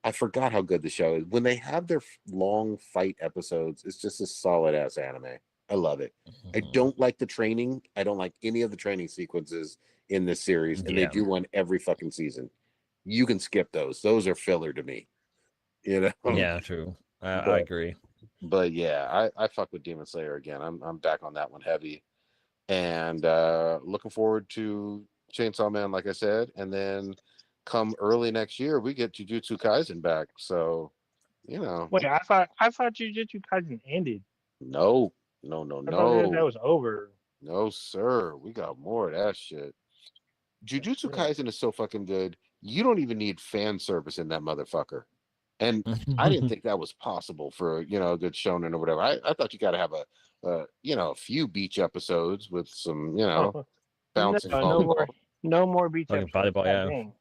S1: I forgot how good the show is. When they have their long fight episodes, it's just a solid ass anime. I love it. I don't like the training. I don't like any of the training sequences in this series, and they do one every fucking season. You can skip those. Those are filler to me.
S4: Yeah, true. I agree.
S1: But yeah, I fuck with Demon Slayer again. I'm back on that one heavy, and looking forward to Chainsaw Man, like I said, and then come early next year we get Jujutsu Kaisen back. So,
S3: Wait, I thought Jujutsu Kaisen ended.
S1: no,
S3: I thought that was over.
S1: no, sir. We got more of that shit. Jujutsu Kaisen is so fucking good. You don't even need fan service in that motherfucker. And I didn't think that was possible for a good shonen or whatever. I thought you got to have a few beach episodes with some bouncing volleyball.
S3: No more beach
S4: Fucking
S3: episodes.
S4: volleyball, yeah.
S3: Dang.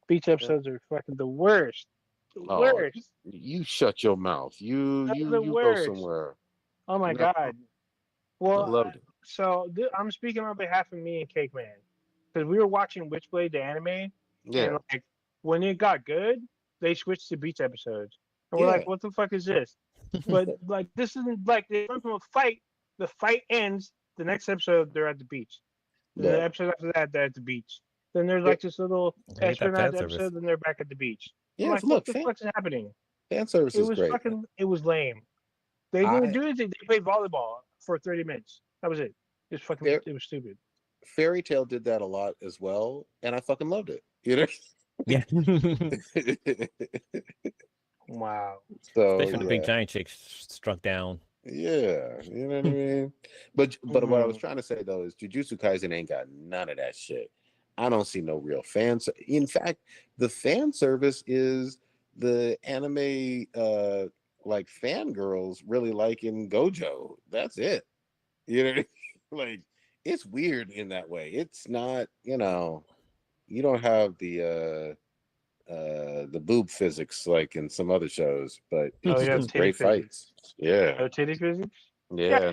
S3: Beach episodes are fucking the worst. The
S1: Oh,
S3: worst.
S1: you shut your mouth. You
S3: the
S1: go
S3: worst.
S1: somewhere.
S3: Oh my
S1: No.
S3: god.
S1: I
S3: Well,
S1: loved it.
S3: so I'm speaking on behalf of me and Cake Man, because we were watching Witchblade the anime,
S1: Yeah,
S3: and like when it got good, they switched to beach episodes, and we're like, what the fuck is this? But like this isn't like they went from a fight. The fight ends. The next episode, they're at the beach. Then the episode after that, they're at the beach. Then there's like this little espionage episode, then they're back at the beach.
S1: Yeah,
S3: I'm like, what the fuck is happening?
S1: Fan service is great.
S3: It was lame. They didn't do anything. They played volleyball for 30 minutes. That was it. It was stupid.
S1: Fairy Tail did that a lot as well, and I fucking loved it.
S4: Yeah.
S3: Wow.
S1: So
S4: especially when the big giant chick struck down.
S1: Yeah, you know what I mean. But what I was trying to say though is Jujutsu Kaisen ain't got none of that shit. I don't see no real fans. In fact, the fan service is the anime like fangirls really liking Gojo. That's it. You know, like it's weird in that way. It's not, you don't have the boob physics like in some other shows, but it's great fights. Yeah.
S3: Oh, titty physics?
S1: Yeah.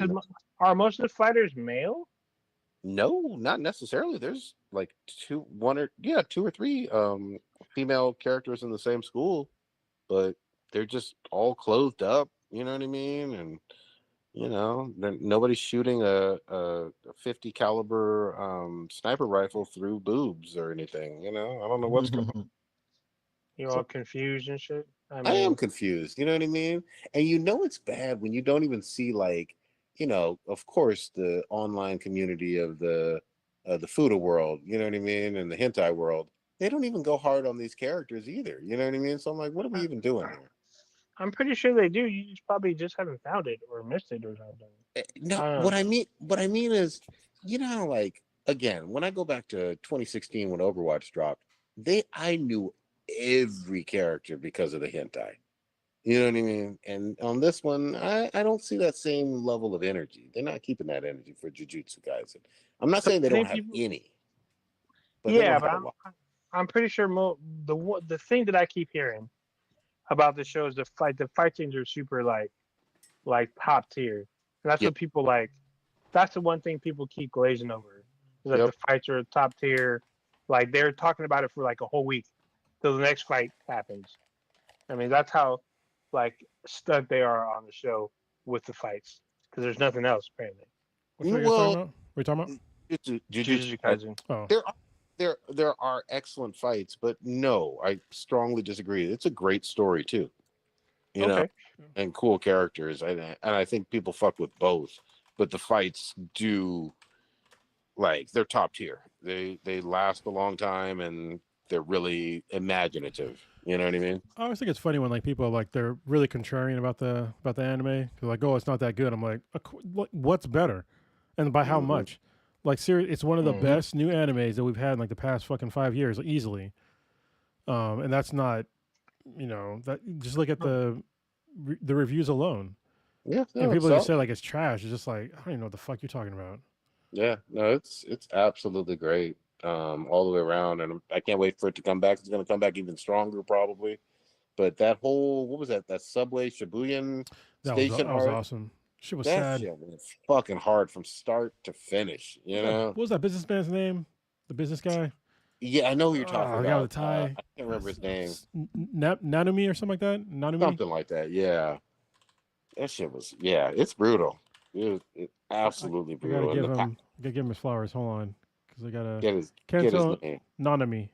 S3: Are most of the fighters male?
S1: No, not necessarily. There's like two or three female characters in the same school, but they're just all clothed up, you know what I mean? And nobody's shooting a 50 caliber sniper rifle through boobs or anything, I don't know what's going on.
S3: You're all confused and shit.
S1: I am confused, you know what I mean? And it's bad when you don't even see like, of course the online community of the Fuda world, you know what I mean, and the hentai world, they don't even go hard on these characters either, you know what I mean? So I'm like, what are we even doing here?
S3: I'm pretty sure they do. You probably just haven't found it or missed it or something.
S1: No, what I mean is, like again, when I go back to 2016 when Overwatch dropped, I knew every character because of the hentai. You know what I mean? And on this one, I don't see that same level of energy. They're not keeping that energy for Jujutsu Kaisen. I'm not saying they don't have any.
S3: But I'm pretty sure the thing that I keep hearing about the show is the fight scenes are super like top tier. And that's what people like. That's the one thing people keep glazing over. Is that the fights are top tier. Like they're talking about it for like a whole week. till the next fight happens. I mean, that's how like stuck they are on the show with the fights because there's nothing else apparently.
S2: What show you guys talking about? What are you talking about?
S3: Jujutsu Kaisen.
S2: Oh.
S1: There are excellent fights, but no, I strongly disagree. It's a great story too, you know, and cool characters. And I think people fuck with both, but the fights do, like, they're top tier. They last a long time and they're really imaginative. You know what I mean?
S2: I always think it's funny when like people are like they're really contrarian about the anime. They're like, oh, it's not that good. I'm like, what's better, and by how much? Like, seriously, it's one of the best new animes that we've had in like the past fucking 5 years, easily. And that's not, that just look at the reviews alone.
S1: Yeah, no,
S2: and people just say like it's trash. It's just like, I don't even know what the fuck you're talking about.
S1: Yeah, no, it's absolutely great, all the way around, and I can't wait for it to come back. It's going to come back even stronger, probably. But that whole, what was that? That subway Shibuyan station
S2: that was awesome. Shit was sad.
S1: Shit was fucking hard from start to finish. You know,
S2: what was that businessman's name? The business guy.
S1: Yeah, I know who you're talking about.
S2: The guy with the tie.
S1: I can't remember his name.
S2: Nanumi or something like that. Nanumi?
S1: Something like that. Yeah, that shit was. Yeah, it's brutal. It absolutely brutal.
S2: I gotta give him his flowers. Hold on, because I gotta
S1: get his name.
S2: Nanami.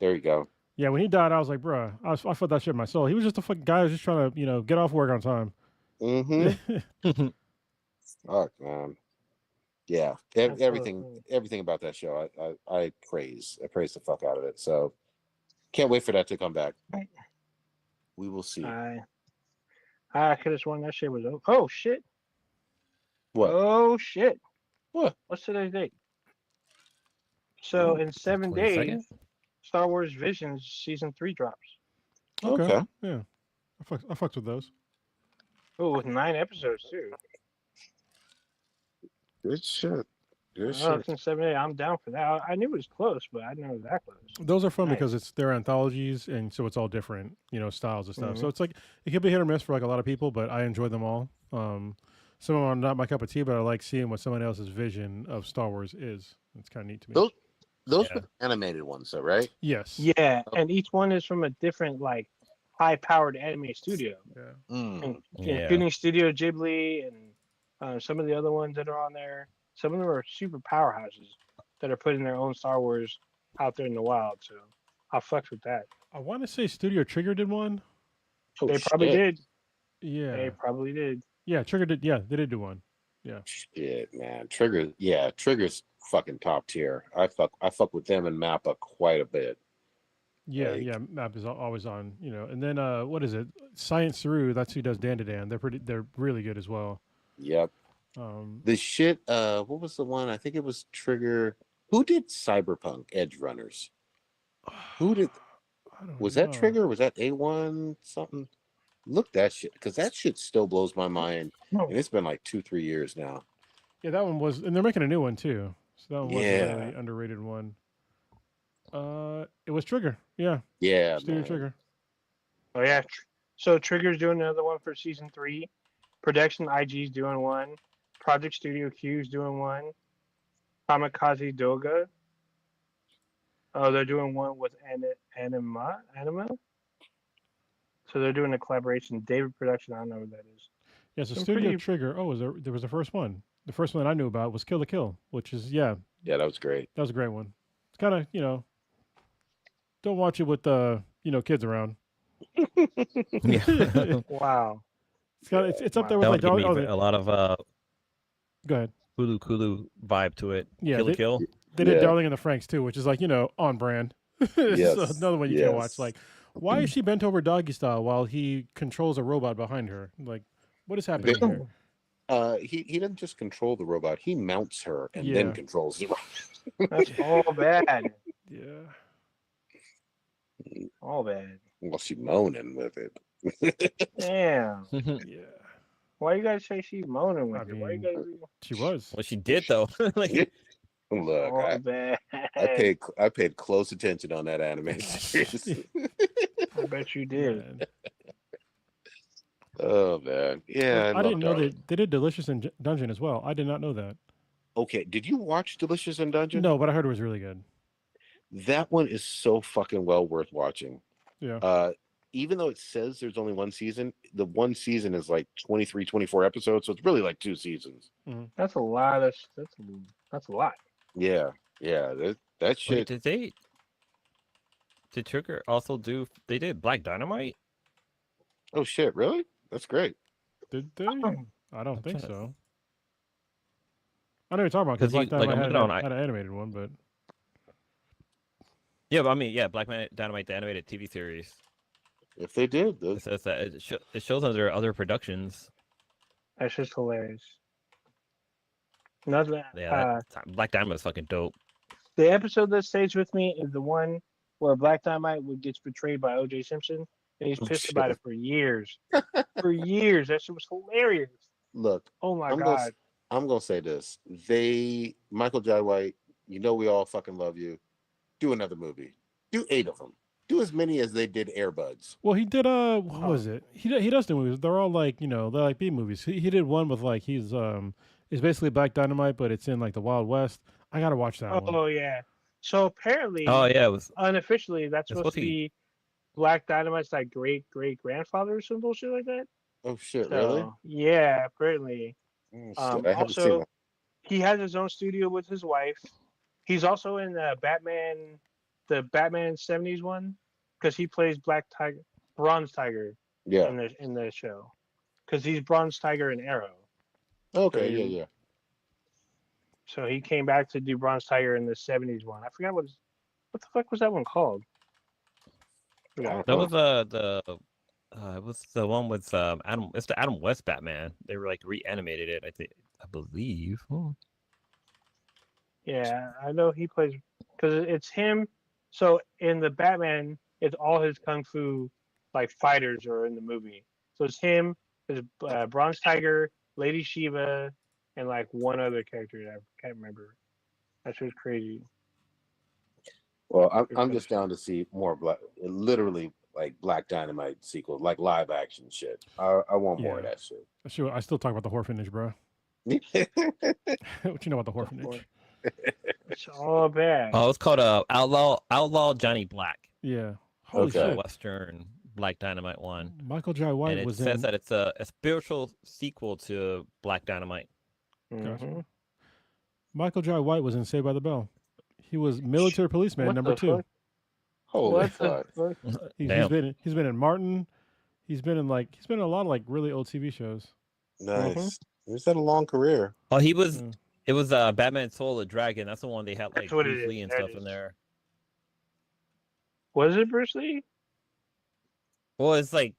S1: There you go.
S2: Yeah, when he died, I was like, bruh, I felt that shit in my soul. He was just a fucking guy who was just trying to, get off work on time.
S1: Fuck, man. Yeah, everything about that show, I praise the fuck out of it. So can't wait for that to come back. We will see.
S3: I could have sworn that shit was over. Oh shit!
S1: What?
S3: Oh shit!
S1: What?
S3: What's today's date? So in 7 days, Star Wars Visions season 3 drops.
S2: Okay. Yeah, I fucked with those.
S3: Oh, with 9 episodes too.
S1: Good shit.
S3: It's in 7 days. I'm down for that. I knew it was close, but I didn't know it was that close.
S2: Those are fun because they're anthologies, and so it's all different, styles and stuff. So it's like it could be hit or miss for like a lot of people, but I enjoy them all. Some of them are not my cup of tea, but I like seeing what someone else's vision of Star Wars is. It's kind of neat to me.
S1: Those are the animated ones, though, right?
S2: Yes.
S3: Yeah, and each one is from a different, like, high-powered anime studio.
S2: Yeah.
S3: Including Studio Ghibli and some of the other ones that are on there. Some of them are super powerhouses that are putting their own Star Wars out there in the wild. So I fucked with that.
S2: I want to say Studio Trigger did one.
S3: They probably did.
S2: Yeah.
S3: They probably did.
S2: Yeah, Trigger did. Yeah, they did do one. Yeah.
S1: Shit, man. Trigger's fucking top tier. I fuck with them and Mappa quite a bit.
S2: Yeah, Map is always on, And then what is it? Science Through, that's who does Dan to Dan. They're really good as well.
S1: Yep. The shit, what was the one? I think it was Trigger. Who did Cyberpunk Edge Runners? Who did? Was that Trigger? Was that A1 something? Look that shit, because that shit still blows my mind, and it's been like 2-3 years now.
S2: Yeah, that one was, and they're making a new one too. So that one was a really underrated one. It was Trigger. Yeah.
S1: Yeah.
S2: Studio Trigger.
S3: Oh yeah. So Trigger's doing another one for season 3. Production IG's doing one. Project Studio Q's doing one. Kamikaze Doga. Oh, they're doing one with Anima. So they're doing a collaboration. David Production, I don't know what that is.
S2: Yeah, so Studio Trigger. Oh, there was the first one. The first one I knew about was Kill la Kill, which is
S1: Yeah, that was great.
S2: That was a great one. It's kind of, don't watch it with kids around.
S3: Wow.
S2: It's up there with like
S4: a lot of
S2: go ahead.
S4: Kulu vibe to it.
S2: Yeah,
S4: Kill la Kill.
S2: They did Darling in the Franxx too, which is like, on brand.
S1: Yes.
S2: So another one you can't watch. Like, why is she bent over doggy style while he controls a robot behind her? Like, what is happening here?
S1: He doesn't just control the robot; he mounts her and then controls the robot.
S3: That's all bad.
S2: Yeah.
S3: All bad.
S1: Well, she's moaning with it.
S3: Damn.
S2: Yeah.
S3: Why you guys say she's moaning with it? Why you guys?
S2: She was.
S4: Well, she did though.
S1: Look, I paid close attention on that anime series.
S3: I bet you did.
S1: Oh man, yeah.
S2: I didn't know they did Delicious in Dungeon as well. I did not know that.
S1: Okay, did you watch Delicious in Dungeon?
S2: No, but I heard it was really good.
S1: That one is so fucking well worth watching.
S2: Yeah.
S1: Even though it says there's only one season, the one season is like 23, 24 episodes, so it's really like 2 seasons.
S2: Mm-hmm.
S3: That's a lot of. That's a lot.
S1: Yeah. That shit.
S4: Wait, did Trigger also do? They did Black Dynamite.
S1: Oh shit! Really? That's great.
S2: Did they? I don't think so. I know you're talking about because Black
S4: like,
S2: Dynamite had an animated one, but
S4: yeah, but I mean, yeah, Black Dynamite, the animated TV series.
S1: If they did,
S4: It says that it shows under other productions.
S3: That's just hilarious. Nothing.
S4: Yeah, Black Dynamite is fucking dope.
S3: The episode that stays with me is the one where Black Dynamite gets betrayed by O.J. Simpson, and he's pissed about it for years. For years, that shit was hilarious.
S1: Look,
S3: oh my god,
S1: I'm gonna say this: Michael Jai White, you know we all fucking love you. Do another movie. Do 8 of them. Do as many as they did Airbuds.
S2: Well, he did what was it? He does do movies. They're all like they're like B movies. He did one with like it's basically Black Dynamite, but it's in like the Wild West. I gotta watch that one.
S3: Oh yeah. So apparently,
S4: it was
S3: unofficially that's supposed to be Black Dynamite's like great grandfather or some bullshit like that.
S1: Oh shit!
S3: So,
S1: really?
S3: Yeah, apparently.
S1: Oh, shit,
S3: also, he has his own studio with his wife. He's also in the Batman 70s one, because he plays Bronze Tiger.
S1: Yeah.
S3: In the show, because he's Bronze Tiger in Arrow.
S1: Okay.
S3: So
S1: Yeah.
S3: So he came back to do Bronze Tiger in the 70s one. I forgot what the fuck was that one called?
S4: That was it was the one with Adam. It's the Adam West Batman. They were like reanimated it. I believe. Oh.
S3: Yeah, I know he plays because it's him. So in the Batman, it's all his kung fu like fighters are in the movie. So it's him, there's Bronze Tiger, Lady Shiva, and like one other character that I can't remember. That's just crazy.
S1: Well, I'm just down to see more literally like Black Dynamite sequels, like live action shit. I want more of that shit.
S2: Sure, I still talk about the orphanage, bro. What you know about the orphanage?
S3: It's all bad.
S4: Oh, it's called Outlaw Johnny Black.
S2: Yeah.
S1: Holy shit.
S4: Western Black Dynamite one.
S2: Michael Jai White
S4: and it says that it's a spiritual sequel to Black Dynamite.
S3: Mm-hmm.
S2: Michael Jai White was in Saved by the Bell. He was military policeman number 2.
S3: Fuck?
S1: Holy fuck!
S2: He's been in Martin. He's been in a lot of like really old TV shows.
S1: Nice. He's had a long career.
S4: Oh, he was. Yeah. It was Batman Soul of the Dragon. That's the one they had like
S3: Bruce
S4: Lee and stuff in there.
S3: Was it Bruce Lee?
S4: Well, it's like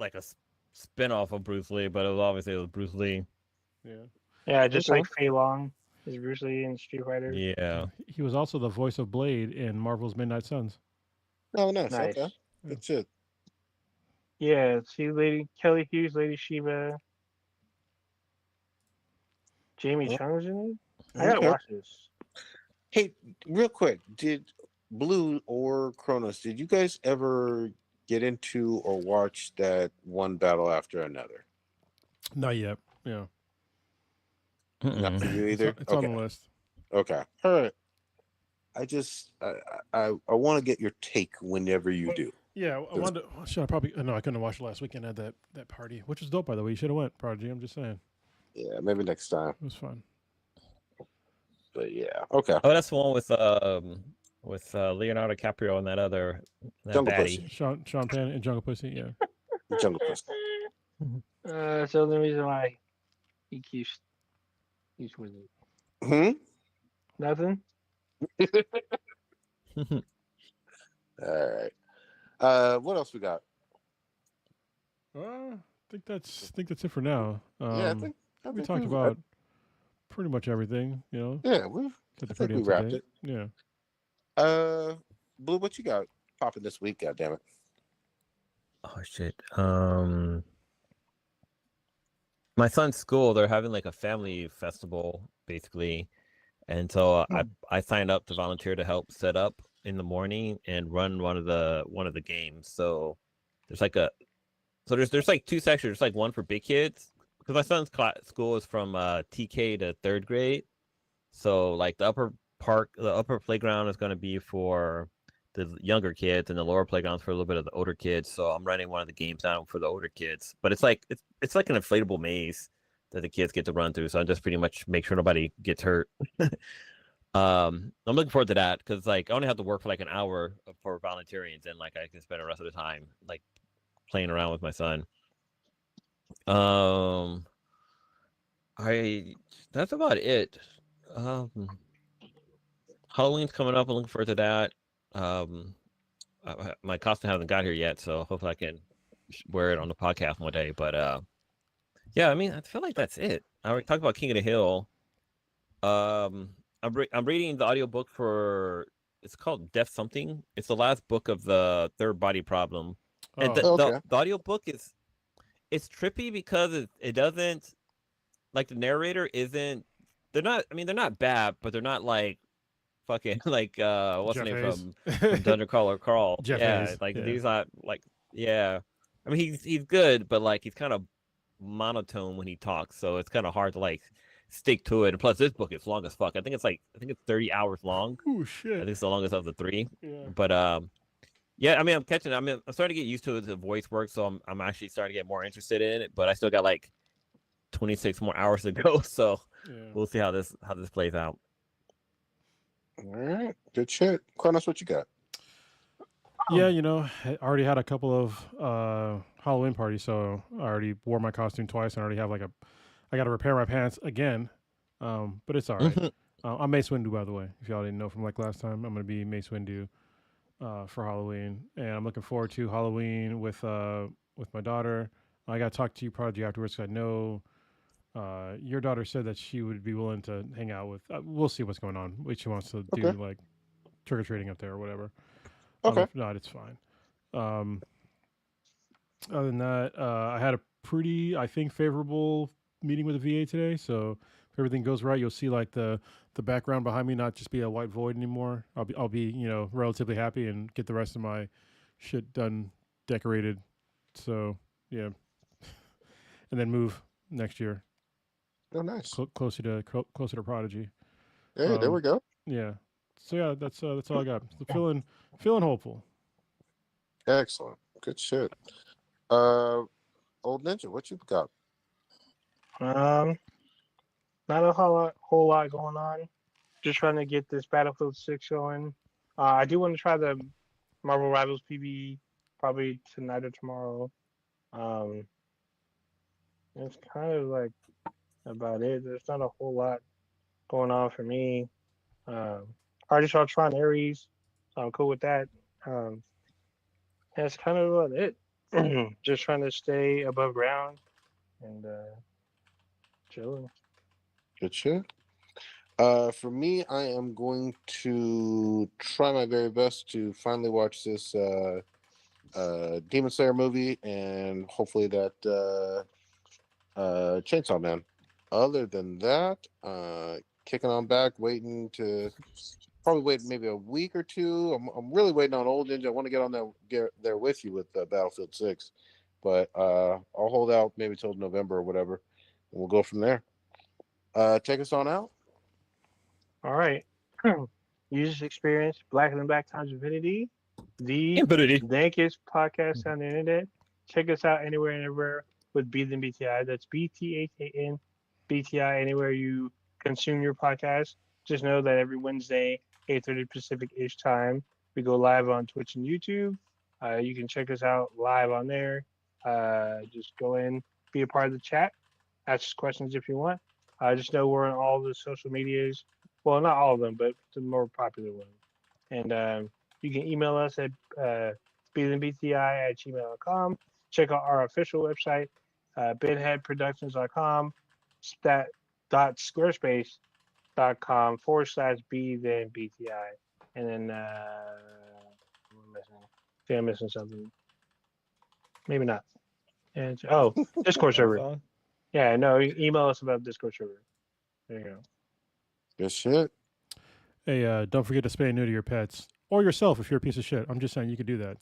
S4: a spin-off of Bruce Lee, but it was Bruce Lee.
S2: Yeah.
S3: Yeah, just like Fei Long is Bruce Lee in Street Fighter.
S4: Yeah.
S2: He was also the voice of Blade in Marvel's Midnight Suns.
S1: Oh, nice. Okay. Good shit.
S3: Yeah, see Kelly Hughes, Lady Shiva. Jamie Chung's in it? I gotta watch this.
S1: Hey, real quick, did Blue or Kronos, did you guys ever get into or watch that One Battle After Another?
S2: Not yet. Yeah.
S1: Not for you either?
S2: It's on the list.
S1: Okay. All right. I want to get your take whenever you do.
S2: Yeah, I wanted to. Should I probably? No, I couldn't have watched it last weekend. I had that party, which was dope, by the way. You should have went, Prodigy. I'm just saying.
S1: Yeah, maybe next time.
S2: It was fun.
S1: But yeah, okay.
S4: Oh, that's the one with Leonardo DiCaprio and that
S1: Jungle
S4: baddie.
S1: Pussy.
S2: Sean Penn and Jungle Pussy. Yeah.
S1: Jungle Pussy.
S3: So the reason why he's with
S1: Hmm.
S3: it. Nothing.
S1: All right. What else we got?
S2: I think that's it for now.
S1: Yeah, I think
S2: we talked about pretty much everything. You know.
S1: Yeah, I think we wrapped it.
S2: Yeah.
S1: Blue, what you got popping this week? God damn it.
S4: Oh shit. My son's school, they're having like a family festival basically, and so I signed up to volunteer to help set up in the morning and run one of the games. So there's like there's like 2 sections. There's like one for big kids because my son's school is from TK to 3rd grade, so like the upper upper playground is going to be for the younger kids, and the lower playground is for a little bit of the older kids. So I'm running one of the games down for the older kids, but it's like an inflatable maze that the kids get to run through. So I just pretty much make sure nobody gets hurt. I'm looking forward to that because like I only have to work for like an hour for volunteering, and like I can spend the rest of the time like playing around with my son. That's about it. Halloween's coming up. I'm looking forward to that. My costume hasn't got here yet, so hopefully I can wear it on the podcast one day. But yeah, I mean, I feel like that's it. I already talked about King of the Hill. I'm reading the audiobook for, it's called Death Something. It's the last book of the Third Body Problem. And the audiobook it's trippy because it doesn't, like, the narrator isn't, they're not bad, but they're not like fucking like what's
S2: Jeff
S4: the name
S2: Hayes.
S4: from Dungeon Crawler Carl.
S2: Jeff
S4: yeah,
S2: Hayes.
S4: like
S2: Yeah.
S4: he's not like, yeah. I mean he's good, but like he's kind of monotone when he talks, so it's kind of hard to like stick to it. And plus this book is long as fuck. I think it's 30 hours long.
S2: Oh shit.
S4: I think it's the longest of the three.
S2: Yeah.
S4: But yeah, I mean I'm starting to get used to the voice work, so I'm actually starting to get more interested in it, but I still got like 26 more hours to go, so we'll see how this plays out.
S1: All right, good shit. Kronos, what you got?
S2: Yeah, I already had a couple of Halloween parties, so I already wore my costume twice, and I already have I got to repair my pants again, but it's all right. I'm Mace Windu, by the way, if y'all didn't know from like last time. I'm going to be Mace Windu for Halloween, and I'm looking forward to Halloween with my daughter. I got to talk to you probably afterwards, because I know your daughter said that she would be willing to hang out with. We'll see what's going on. What she wants to do, like trick or treating up there or whatever.
S1: Okay.
S2: If not, it's fine. Other than that, I had a pretty, I think, favorable meeting with the VA today. So if everything goes right, you'll see like the background behind me not just be a white void anymore. I'll be relatively happy and get the rest of my shit done, decorated. So yeah, and then move next year.
S1: Oh, nice.
S2: Closer to Prodigy.
S1: Hey, there we go.
S2: Yeah. So yeah, that's all I got. So feeling hopeful.
S1: Excellent. Good shit. Old Ninja, what you got?
S3: Not a whole lot going on. Just trying to get this Battlefield 6 going. I do want to try the Marvel Rivals PB probably tonight or tomorrow. It's kind of like about it. There's not a whole lot going on for me. I already saw Tron Ares, so I'm cool with that. That's kind of about it. Just trying to stay above ground and chilling.
S1: Good shit. For me, I am going to try my very best to finally watch this Demon Slayer movie, and hopefully that Chainsaw Man. Other than that, kicking on back, waiting to probably wait maybe a week or two. I'm really waiting on Old Ninja. I want to get there with you with Battlefield 6, but I'll hold out maybe till November or whatever, and we'll go from there. Take us on out.
S3: All right. User experience, Black and Black times Infinity, the dankest podcast on the internet. Check us out anywhere and everywhere with BthanBTI. That's BthanBTI. Anywhere you consume your podcast, just know that every Wednesday, 8:30 Pacific-ish time, we go live on Twitch and YouTube. You can check us out live on there. Just go in, be a part of the chat, ask questions if you want. Just know we're on all the social medias. Well, not all of them, but the more popular ones. And you can email us at BthanBTI@gmail.com. Check out our official website, bitheadproductions.com/squarespace.com/BthanBTI. And then I'm missing something. Maybe not. And Discord server. Yeah, no, email us about Discord server. There you go.
S1: Good shit.
S2: Hey, don't forget to spay and neuter your pets or yourself if you're a piece of shit. I'm just saying you could do that.